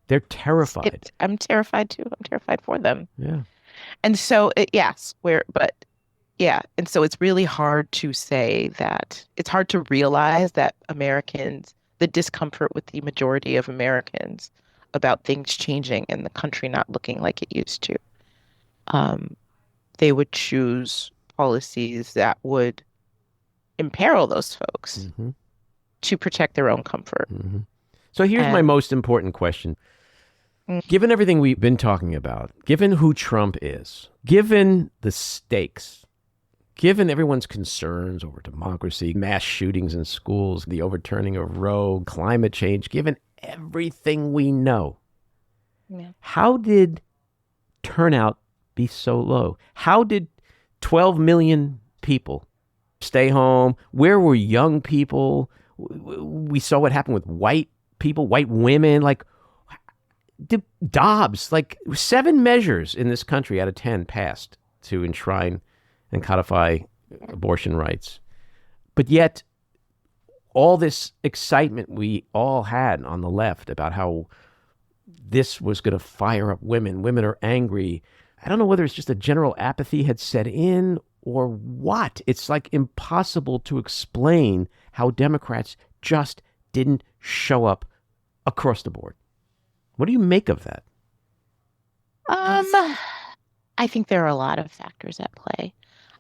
A: They're terrified.
D: I'm terrified too. I'm terrified for them.
A: Yeah.
D: And so, and so it's really hard to say that, it's hard to realize that Americans, the discomfort with the majority of Americans about things changing and the country not looking like it used to. They would choose policies that would imperil those folks to protect their own comfort.
A: So here's my most important question. Given everything we've been talking about, given who Trump is, given the stakes, given everyone's concerns over democracy, mass shootings in schools, the overturning of Roe, climate change, given everything we know, how did turnout be so low? How did 12 million people stay home? Where were young people? We saw what happened with white people, white women, like Dobbs, like 7 measures in this country out of 10 passed to enshrine and codify abortion rights. But yet, all this excitement we all had on the left about how this was going to fire up women. Women are angry. I don't know whether it's just a general apathy had set in or what. It's like impossible to explain how Democrats just didn't show up across the board. What do you make of that?
D: I think there are a lot of factors at play.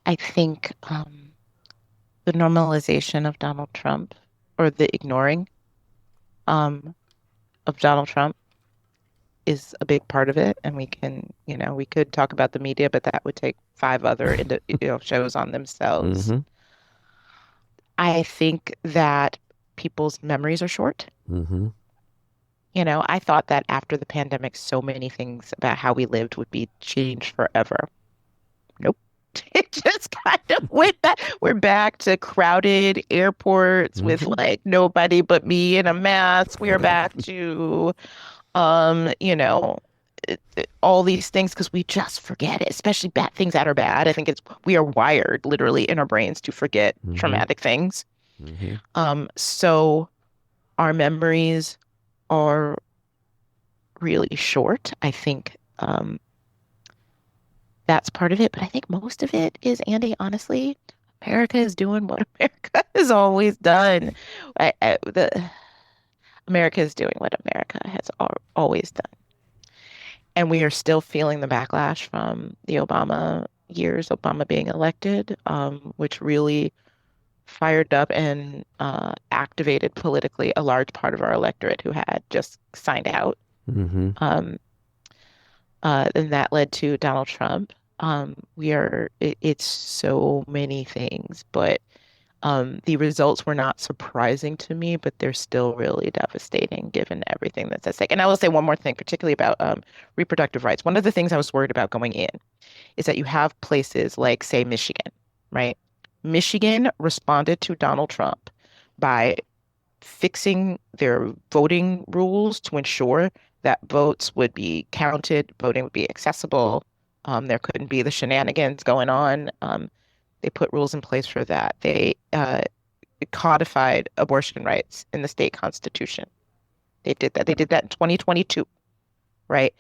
D: I think the normalization of Donald Trump, or the ignoring of Donald Trump, is a big part of it. And we could talk about the media, but that would take 5 other shows on themselves. I think that people's memories are short.
A: Mm-hmm.
D: You know, I thought that after the pandemic, so many things about how we lived would be changed forever. Nope. It just kind of went back. We're back to crowded airports with like nobody but me in a mask. We are back to, you know, all these things because we just forget it, especially bad things that are bad. I think we are wired literally in our brains to forget traumatic things. So our memories are really short. I think that's part of it, but I think most of it is, Andy, honestly, America is doing what America has always done. America is doing what America has always done. And we are still feeling the backlash from the Obama years, Obama being elected, which really fired up and activated politically a large part of our electorate who had just signed out. And that led to Donald Trump. It's so many things, but the results were not surprising to me, but they're still really devastating given everything that's at stake. And I will say one more thing, particularly about reproductive rights. One of the things I was worried about going in is that you have places like, say, Michigan, right? Michigan responded to Donald Trump by fixing their voting rules to ensure that votes would be counted, voting would be accessible. There couldn't be the shenanigans going on. They put rules in place for that. They codified abortion rights in the state constitution. They did that. They did that in 2022, right?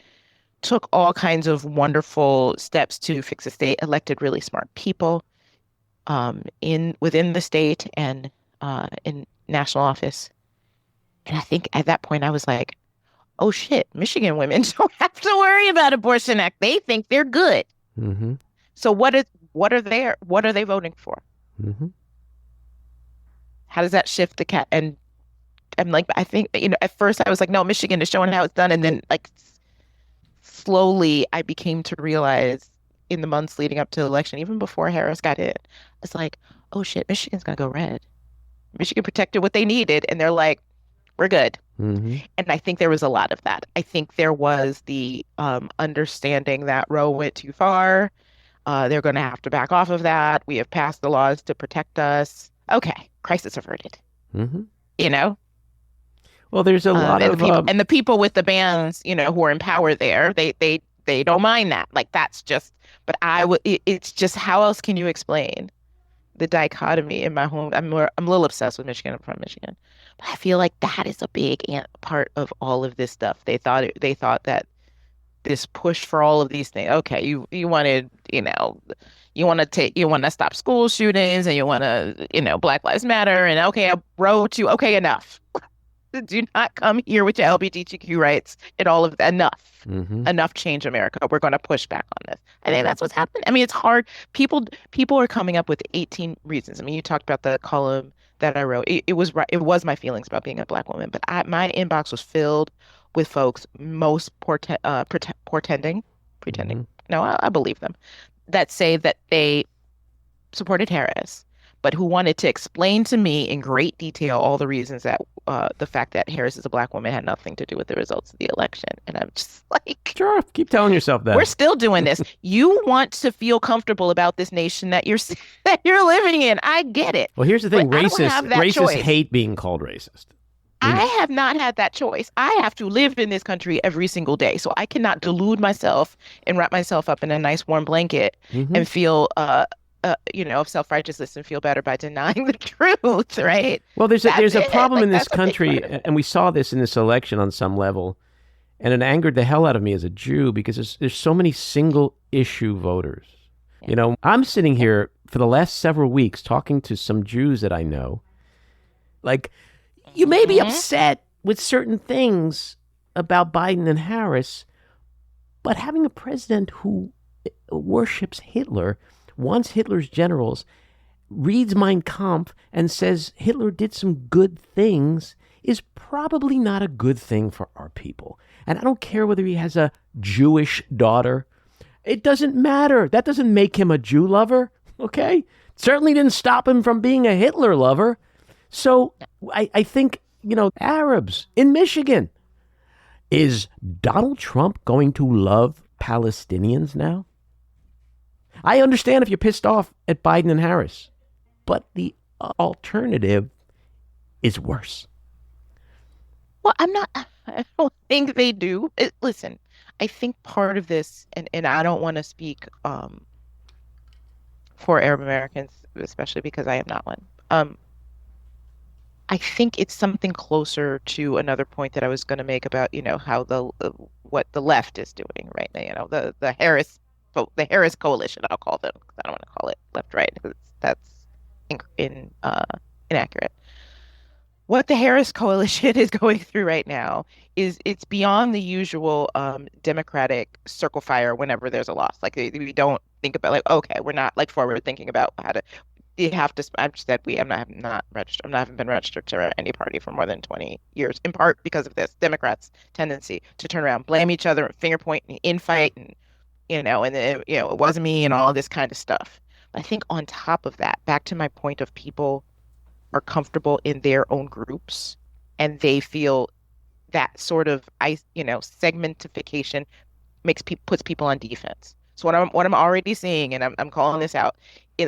D: Took all kinds of wonderful steps to fix the state, elected really smart people within the state and in national office. And I think at that point I was like, oh shit, Michigan women don't have to worry about Abortion Act. They think they're good. So what are they voting for? How does that shift the cat? And I'm like, I think, you know, at first I was like, no, Michigan is showing how it's done. And then like slowly I became to realize in the months leading up to the election, even before Harris got in, it's like, oh shit, Michigan's gonna go red. Michigan protected what they needed. And they're like, we're good. And I think there was a lot of that. I think there was the understanding that Roe went too far. They're going to have to back off of that. We have passed the laws to protect us. Okay, crisis averted. You know?
A: Well, there's a lot of...
D: and the people with the bands, you know, who are in power there, they don't mind that. Like, that's just... But it's just, how else can you explain the dichotomy in my home? I'm a little obsessed with Michigan. I'm from Michigan. But I feel like that is a big part of all of this stuff. They thought that this push for all of these things. Okay, you wanted, you know, you want to stop school shootings, and you want to, you know, Black Lives Matter, and okay, I wrote you. Okay, enough. Do not come here with your LGBTQ rights and all of that. Enough. Enough, change America. We're going to push back on this. I think that's what's happening. I mean, it's hard. People are coming up with 18 reasons. I mean, you talked about the column that I wrote. It was my feelings about being a Black woman, but my inbox was filled with folks most pretending. No, I believe them, that say that they supported Harris, but who wanted to explain to me in great detail all the reasons that the fact that Harris is a Black woman had nothing to do with the results of the election. And I'm just like,
A: sure, keep telling yourself that.
D: We're still doing this. You want to feel comfortable about this nation that you're living in. I get it.
A: Well, here's the thing: racists hate being called racist.
D: I have not had that choice. I have to live in this country every single day. So I cannot delude myself and wrap myself up in a nice warm blanket and feel, you know, of self-righteousness and feel better by denying the truth, right?
A: Well, there's a problem in this country, and we saw this in this election on some level, and it angered the hell out of me as a Jew because there's so many single issue voters. Yeah. You know, I'm sitting here for the last several weeks talking to some Jews that I know, like, you may be upset with certain things about Biden and Harris, but having a president who worships Hitler, wants Hitler's generals, reads Mein Kampf, and says Hitler did some good things is probably not a good thing for our people. And I don't care whether he has a Jewish daughter. It doesn't matter. That doesn't make him a Jew lover, okay? Certainly didn't stop him from being a Hitler lover. So I think, Arabs in Michigan, is Donald Trump going to love Palestinians now? I understand if you're pissed off at Biden and Harris, but the alternative is worse.
D: Well, I don't think they do. Listen, I think part of this, and I don't want to speak for Arab Americans, especially because I am not one. I think it's something closer to another point that I was going to make about, how what the left is doing right now. The Harris coalition, I'll call them. I don't want to call it left right because that's inaccurate. What the Harris coalition is going through right now is it's beyond the usual Democratic circle fire whenever there's a loss. Like we don't think about okay, we're not forward thinking about how to. You have to. I've said I'm not registered. I haven't been registered to any party for more than 20 years, in part because of this Democrats' tendency to turn around, blame each other, and finger point, and infight, and it wasn't me, and all this kind of stuff. But I think on top of that, back to my point of people are comfortable in their own groups, and they feel that sort of segmentification puts people on defense. So what I'm already seeing, and I'm calling this out,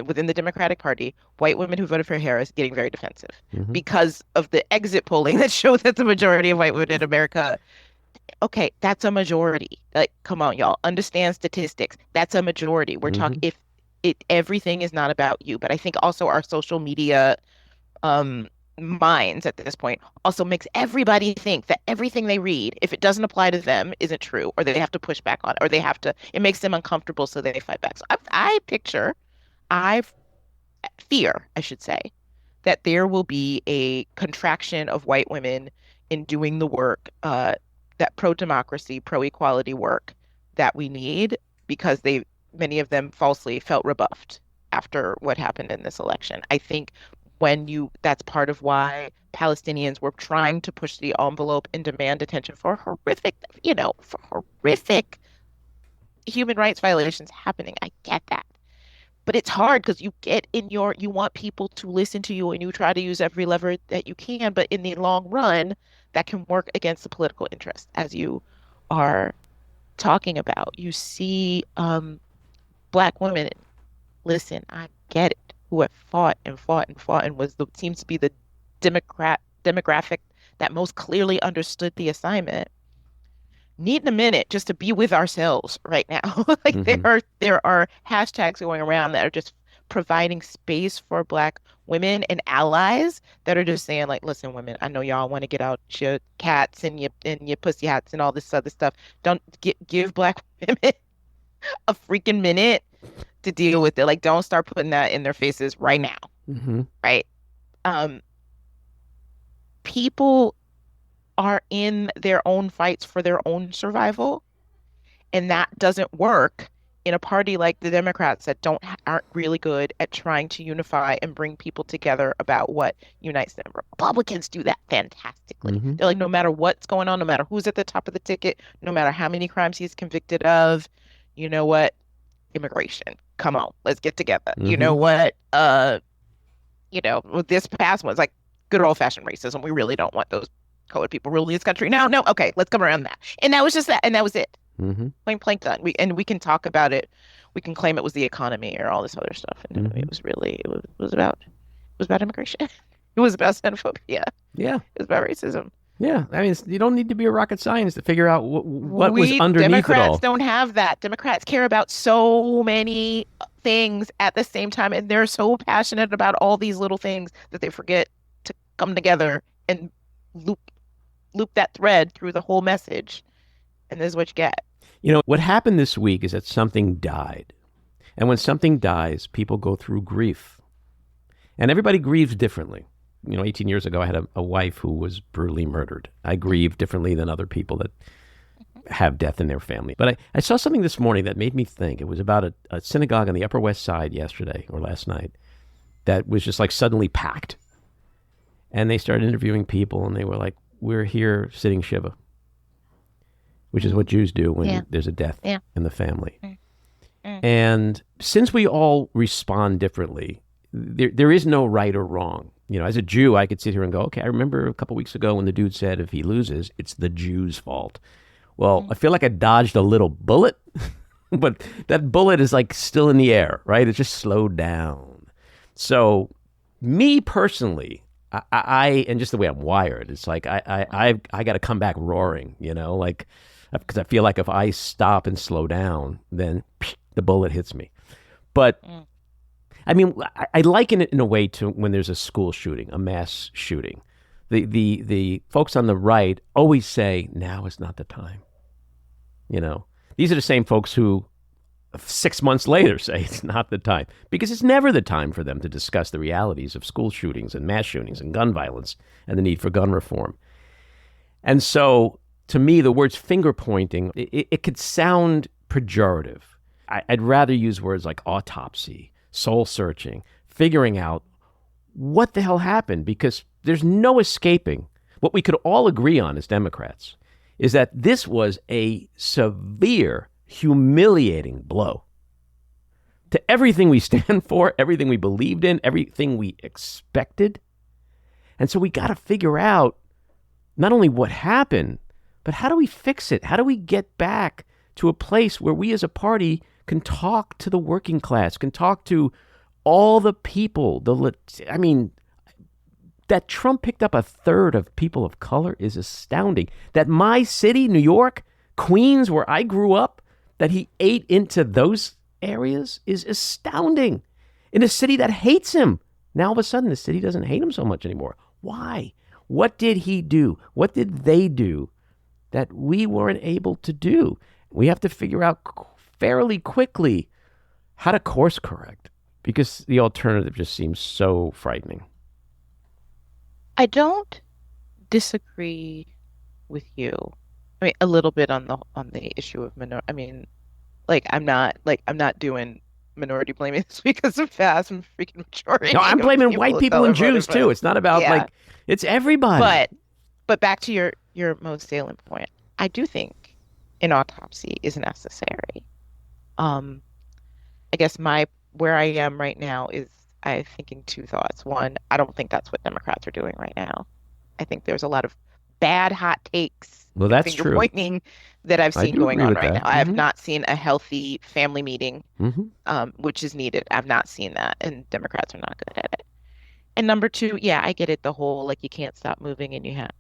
D: within the Democratic Party, white women who voted for Harris getting very defensive because of the exit polling that shows that the majority of white women in America. Okay, that's a majority. Like, come on, y'all, understand statistics. That's a majority. We're talking everything is not about you, but I think also our social media minds at this point also makes everybody think that everything they read, if it doesn't apply to them, isn't true, or they have to push back on it, or it makes them uncomfortable, so they fight back. So I fear, I should say, that there will be a contraction of white women in doing the work, that pro-democracy, pro-equality work that we need, because many of them falsely felt rebuffed after what happened in this election. I think that's part of why Palestinians were trying to push the envelope and demand attention for horrific human rights violations happening. I get that. But it's hard because you want people to listen to you, and you try to use every lever that you can, but in the long run, that can work against the political interest, as you are talking about. You see Black women, listen, I get it, who have fought and fought and fought and seems to be the demographic that most clearly understood the assignment, needing a minute just to be with ourselves right now. There are hashtags going around that are just providing space for Black women and allies that are just saying, listen, women, I know y'all want to get out your cats and your pussy hats and all this other stuff. Don't give Black women a freaking minute to deal with it. Don't start putting that in their faces right now. Right? People are in their own fights for their own survival, and that doesn't work in a party like the Democrats that aren't really good at trying to unify and bring people together about what unites them. Republicans do that fantastically. They're no matter what's going on, no matter who's at the top of the ticket, no matter how many crimes he's convicted of, you know what? Immigration. Come on, let's get together. You know what? With this past one's good old-fashioned racism. We really don't want those colored people ruling this country. No, okay, let's come around that. And that was just that, and that was it. Plain done. We can talk about it. We can claim it was the economy or all this other stuff, and it was about immigration. It was about xenophobia. Yeah, it was about racism.
A: Yeah, I mean, you don't need to be a rocket scientist to figure out what was underneath
D: Democrats
A: it all.
D: Don't have that. Democrats care about so many things at the same time, and they're so passionate about all these little things that they forget to come together and loop that thread through the whole message. And this is what you get.
A: What happened this week is that something died. And when something dies, people go through grief. And everybody grieves differently. 18 years ago, I had a wife who was brutally murdered. I grieve differently than other people that have death in their family. But I saw something this morning that made me think. It was about a synagogue on the Upper West Side yesterday or last night that was just suddenly packed. And they started interviewing people, and they were like, we're here sitting Shiva, which is what Jews do when there's a death in the family. And since we all respond differently, there is no right or wrong. As a Jew, I could sit here and go, okay, I remember a couple weeks ago when the dude said if he loses, it's the Jew's fault. Well, I feel like I dodged a little bullet, but that bullet is like still in the air, right? It just slowed down. So me personally, I and just the way I'm wired, it's like I got to come back roaring, like, because I feel like if I stop and slow down, then the bullet hits me. But I mean, I liken it in a way to when there's a school shooting, a mass shooting. The folks on the right always say, now is not the time. These are the same folks who 6 months later say it's not the time, because it's never the time for them to discuss the realities of school shootings and mass shootings and gun violence and the need for gun reform. And so to me, the words finger pointing, it could sound pejorative. I'd rather use words like autopsy, soul searching, figuring out what the hell happened, because there's no escaping. What we could all agree on as Democrats is that this was a severe, humiliating blow to everything we stand for, everything we believed in, everything we expected. And so we got to figure out not only what happened, but how do we fix it? How do we get back to a place where we as a party can talk to the working class, can talk to all the people? That Trump picked up a third of people of color is astounding. That my city, New York, Queens, where I grew up, that he ate into those areas is astounding. In a city that hates him, now all of a sudden the city doesn't hate him so much anymore. Why? What did he do? What did they do that we weren't able to do? We have to figure out fairly quickly how to course correct, because the alternative just seems so frightening.
D: I don't disagree with you. I mean, a little bit on the issue of minority. I mean, I'm not doing minority blaming this because of vast and freaking majority.
A: No, I'm blaming white people and Jews too. It's not about it's everybody.
D: But back to your most salient point, I do think an autopsy is necessary. I guess where I am right now is I'm thinking two thoughts. One, I don't think that's what Democrats are doing right now. I think there's a lot of bad hot takes,
A: that's
D: finger
A: true,
D: pointing that I've seen going on right now.
A: Mm-hmm.
D: I have not seen a healthy family meeting, which is needed. I've not seen that, and Democrats are not good at it. And number two, yeah, I get it, the whole you can't stop moving and you have.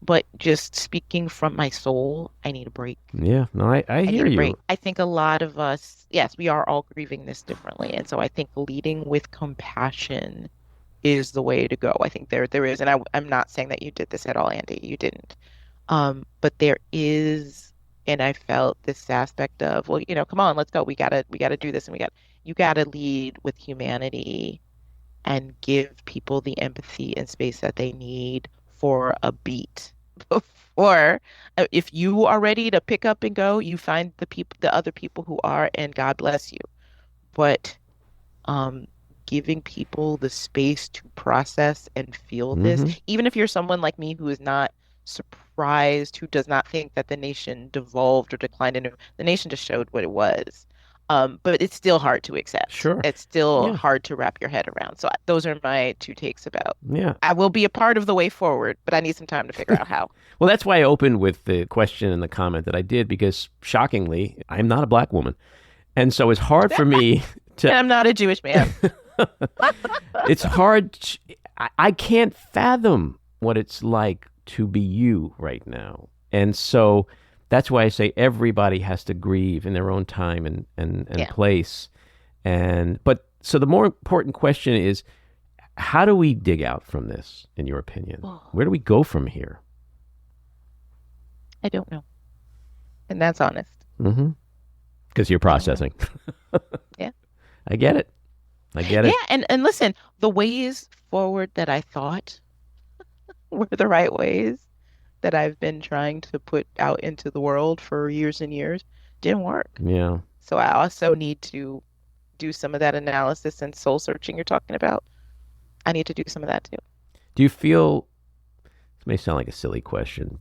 D: But just speaking from my soul, I need a break.
A: Yeah, no, I hear you.
D: Break. I think a lot of us, yes, we are all grieving this differently. And so I think leading with compassion is the way to go. I think there is, and I'm not saying that you did this at all, Andy. You didn't. But there is, and I felt this aspect of, well, come on, let's go. We gotta do this, and you gotta lead with humanity and give people the empathy and space that they need for a beat. Before, if you are ready to pick up and go, you find the other people who are, and God bless you. But giving people the space to process and feel this, even if you're someone like me who is not surprised, who does not think that the nation devolved or declined, the nation just showed what it was. But it's still hard to accept.
A: Sure.
D: It's still hard to wrap your head around. So those are my two takes about.
A: Yeah.
D: I will be a part of the way forward, but I need some time to figure out how.
A: Well, that's why I opened with the question and the comment that I did, because shockingly, I'm not a black woman. And so it's hard for me to...
D: And I'm not a Jewish man.
A: It's hard. I can't fathom what it's like to be you right now. And so... that's why I say everybody has to grieve in their own time and place. But so the more important question is, how do we dig out from this, in your opinion? Where do we go from here?
D: I don't know. And that's honest.
A: Mm-hmm. Because you're processing.
D: Yeah.
A: I get it.
D: Yeah, and listen, the ways forward that I thought were the right ways that I've been trying to put out into the world for years and years didn't work.
A: Yeah.
D: So I also need to do some of that analysis and soul searching you're talking about. I need to do some of that too.
A: Do you feel, this may sound like a silly question,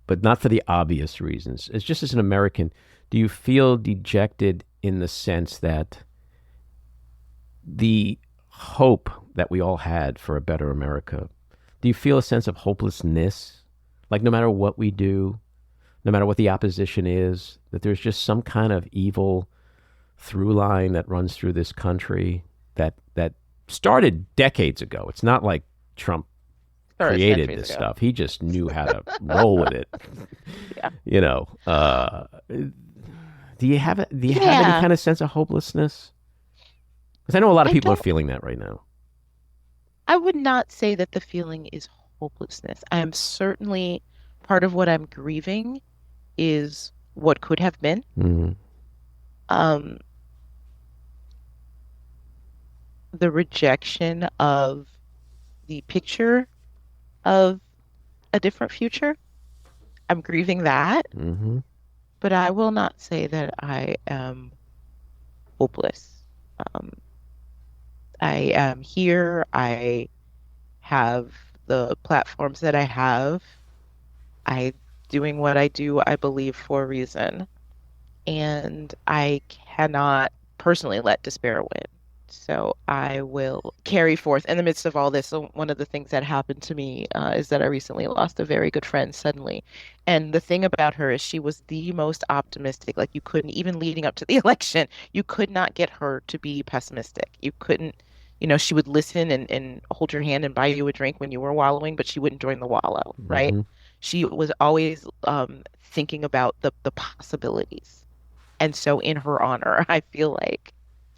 A: but not for the obvious reasons. It's just as an American, do you feel dejected in the sense that the hope that we all had for a better America, do you feel a sense of hopelessness? Like no matter what we do, no matter what the opposition is, that there's just some kind of evil through line that runs through this country that started decades ago. It's not like Trump created this stuff. He just knew how to roll with it.
D: Yeah.
A: You know, do you have any kind of sense of hopelessness? Because I know a lot of people are feeling that right now.
D: I would not say that the feeling is hopelessness. I am certainly, part of what I'm grieving is what could have been.
A: Mm-hmm.
D: The rejection of the picture of a different future. I'm grieving that.
A: Mm-hmm.
D: But I will not say that I am hopeless. I am here. I have the platforms that I have. I'm doing what I do, I believe, for a reason. And I cannot personally let despair win. So I will carry forth in the midst of all this. So one of the things that happened to me is that I recently lost a very good friend suddenly. And the thing about her is she was the most optimistic. Like you couldn't, even leading up to the election, you could not get her to be pessimistic. You couldn't, she would listen and hold your hand and buy you a drink when you were wallowing, but she wouldn't join the wallow, right?
A: Mm-hmm.
D: She was always thinking about the possibilities. And so in her honor, I feel like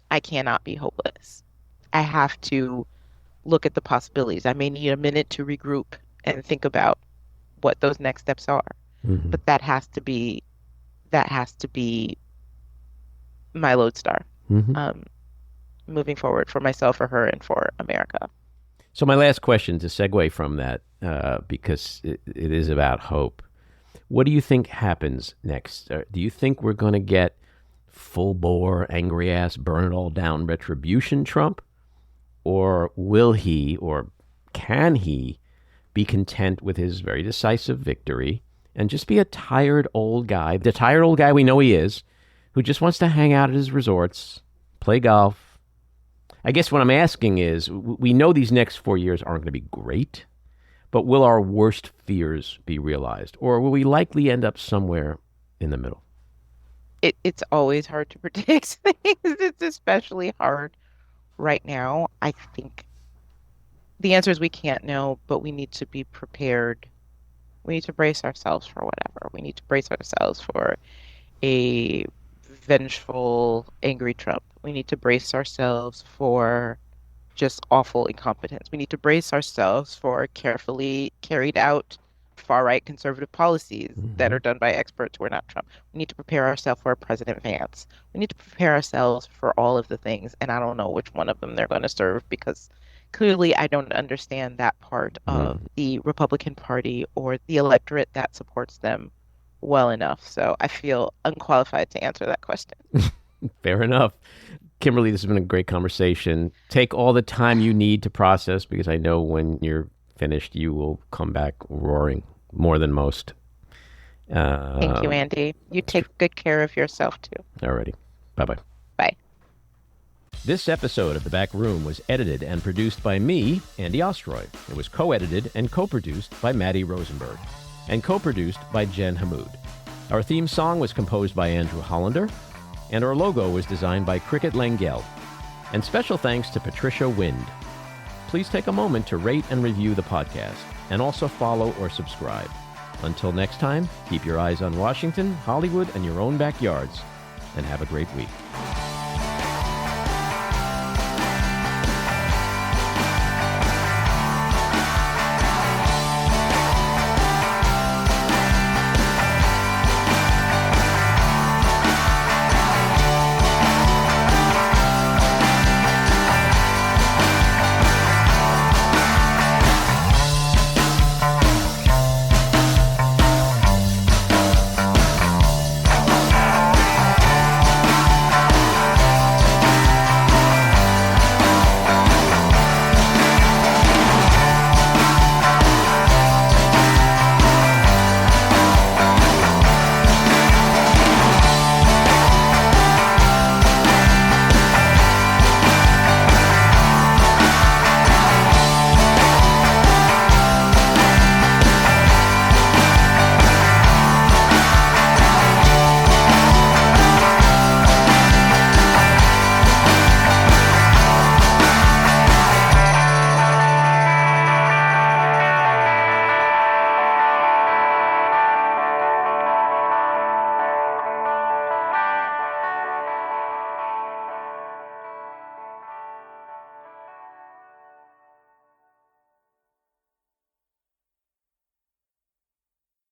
D: I cannot be hopeless. I have to look at the possibilities. I may need a minute to regroup and think about what those next steps are.
A: Mm-hmm.
D: But that has to be my lodestar.
A: Mm-hmm.
D: Moving forward for myself, for her, and for America.
A: So my last question to segue from that, because it is about hope. What do you think happens next? Do you think we're going to get full bore, angry ass, burn it all down retribution Trump? Or will he, or can he, be content with his very decisive victory and just be a tired old guy, the tired old guy we know he is, who just wants to hang out at his resorts, play golf? I guess what I'm asking is, we know these next 4 years aren't going to be great, but will our worst fears be realized? Or will we likely end up somewhere in the middle?
D: It's always hard to predict things. It's especially hard right now. I think the answer is we can't know, but we need to be prepared. We need to brace ourselves for whatever. We need to brace ourselves for a vengeful, angry Trump. We need to brace ourselves for just awful incompetence. We need to brace ourselves for carefully carried out far-right conservative policies that are done by experts who are not Trump. We need to prepare ourselves for President Vance. We need to prepare ourselves for all of the things, and I don't know which one of them they're going to serve, because clearly I don't understand that part of the Republican Party or the electorate that supports them well enough. So I feel unqualified to answer that question.
A: Fair enough. Kimberly, this has been a great conversation. Take all the time you need to process, because I know when you're finished, you will come back roaring more than most.
D: Thank you, Andy. You take good care of yourself, too.
A: Alrighty. Bye-bye.
D: Bye.
A: This episode of The Back Room was edited and produced by me, Andy Ostroy. It was co-edited and co-produced by Maddie Rosenberg and co-produced by Jen Hammoud. Our theme song was composed by Andrew Hollander, and our logo was designed by Cricket Langell. And special thanks to Patricia Wind. Please take a moment to rate and review the podcast, and also follow or subscribe. Until next time, keep your eyes on Washington, Hollywood, and your own backyards, and have a great week.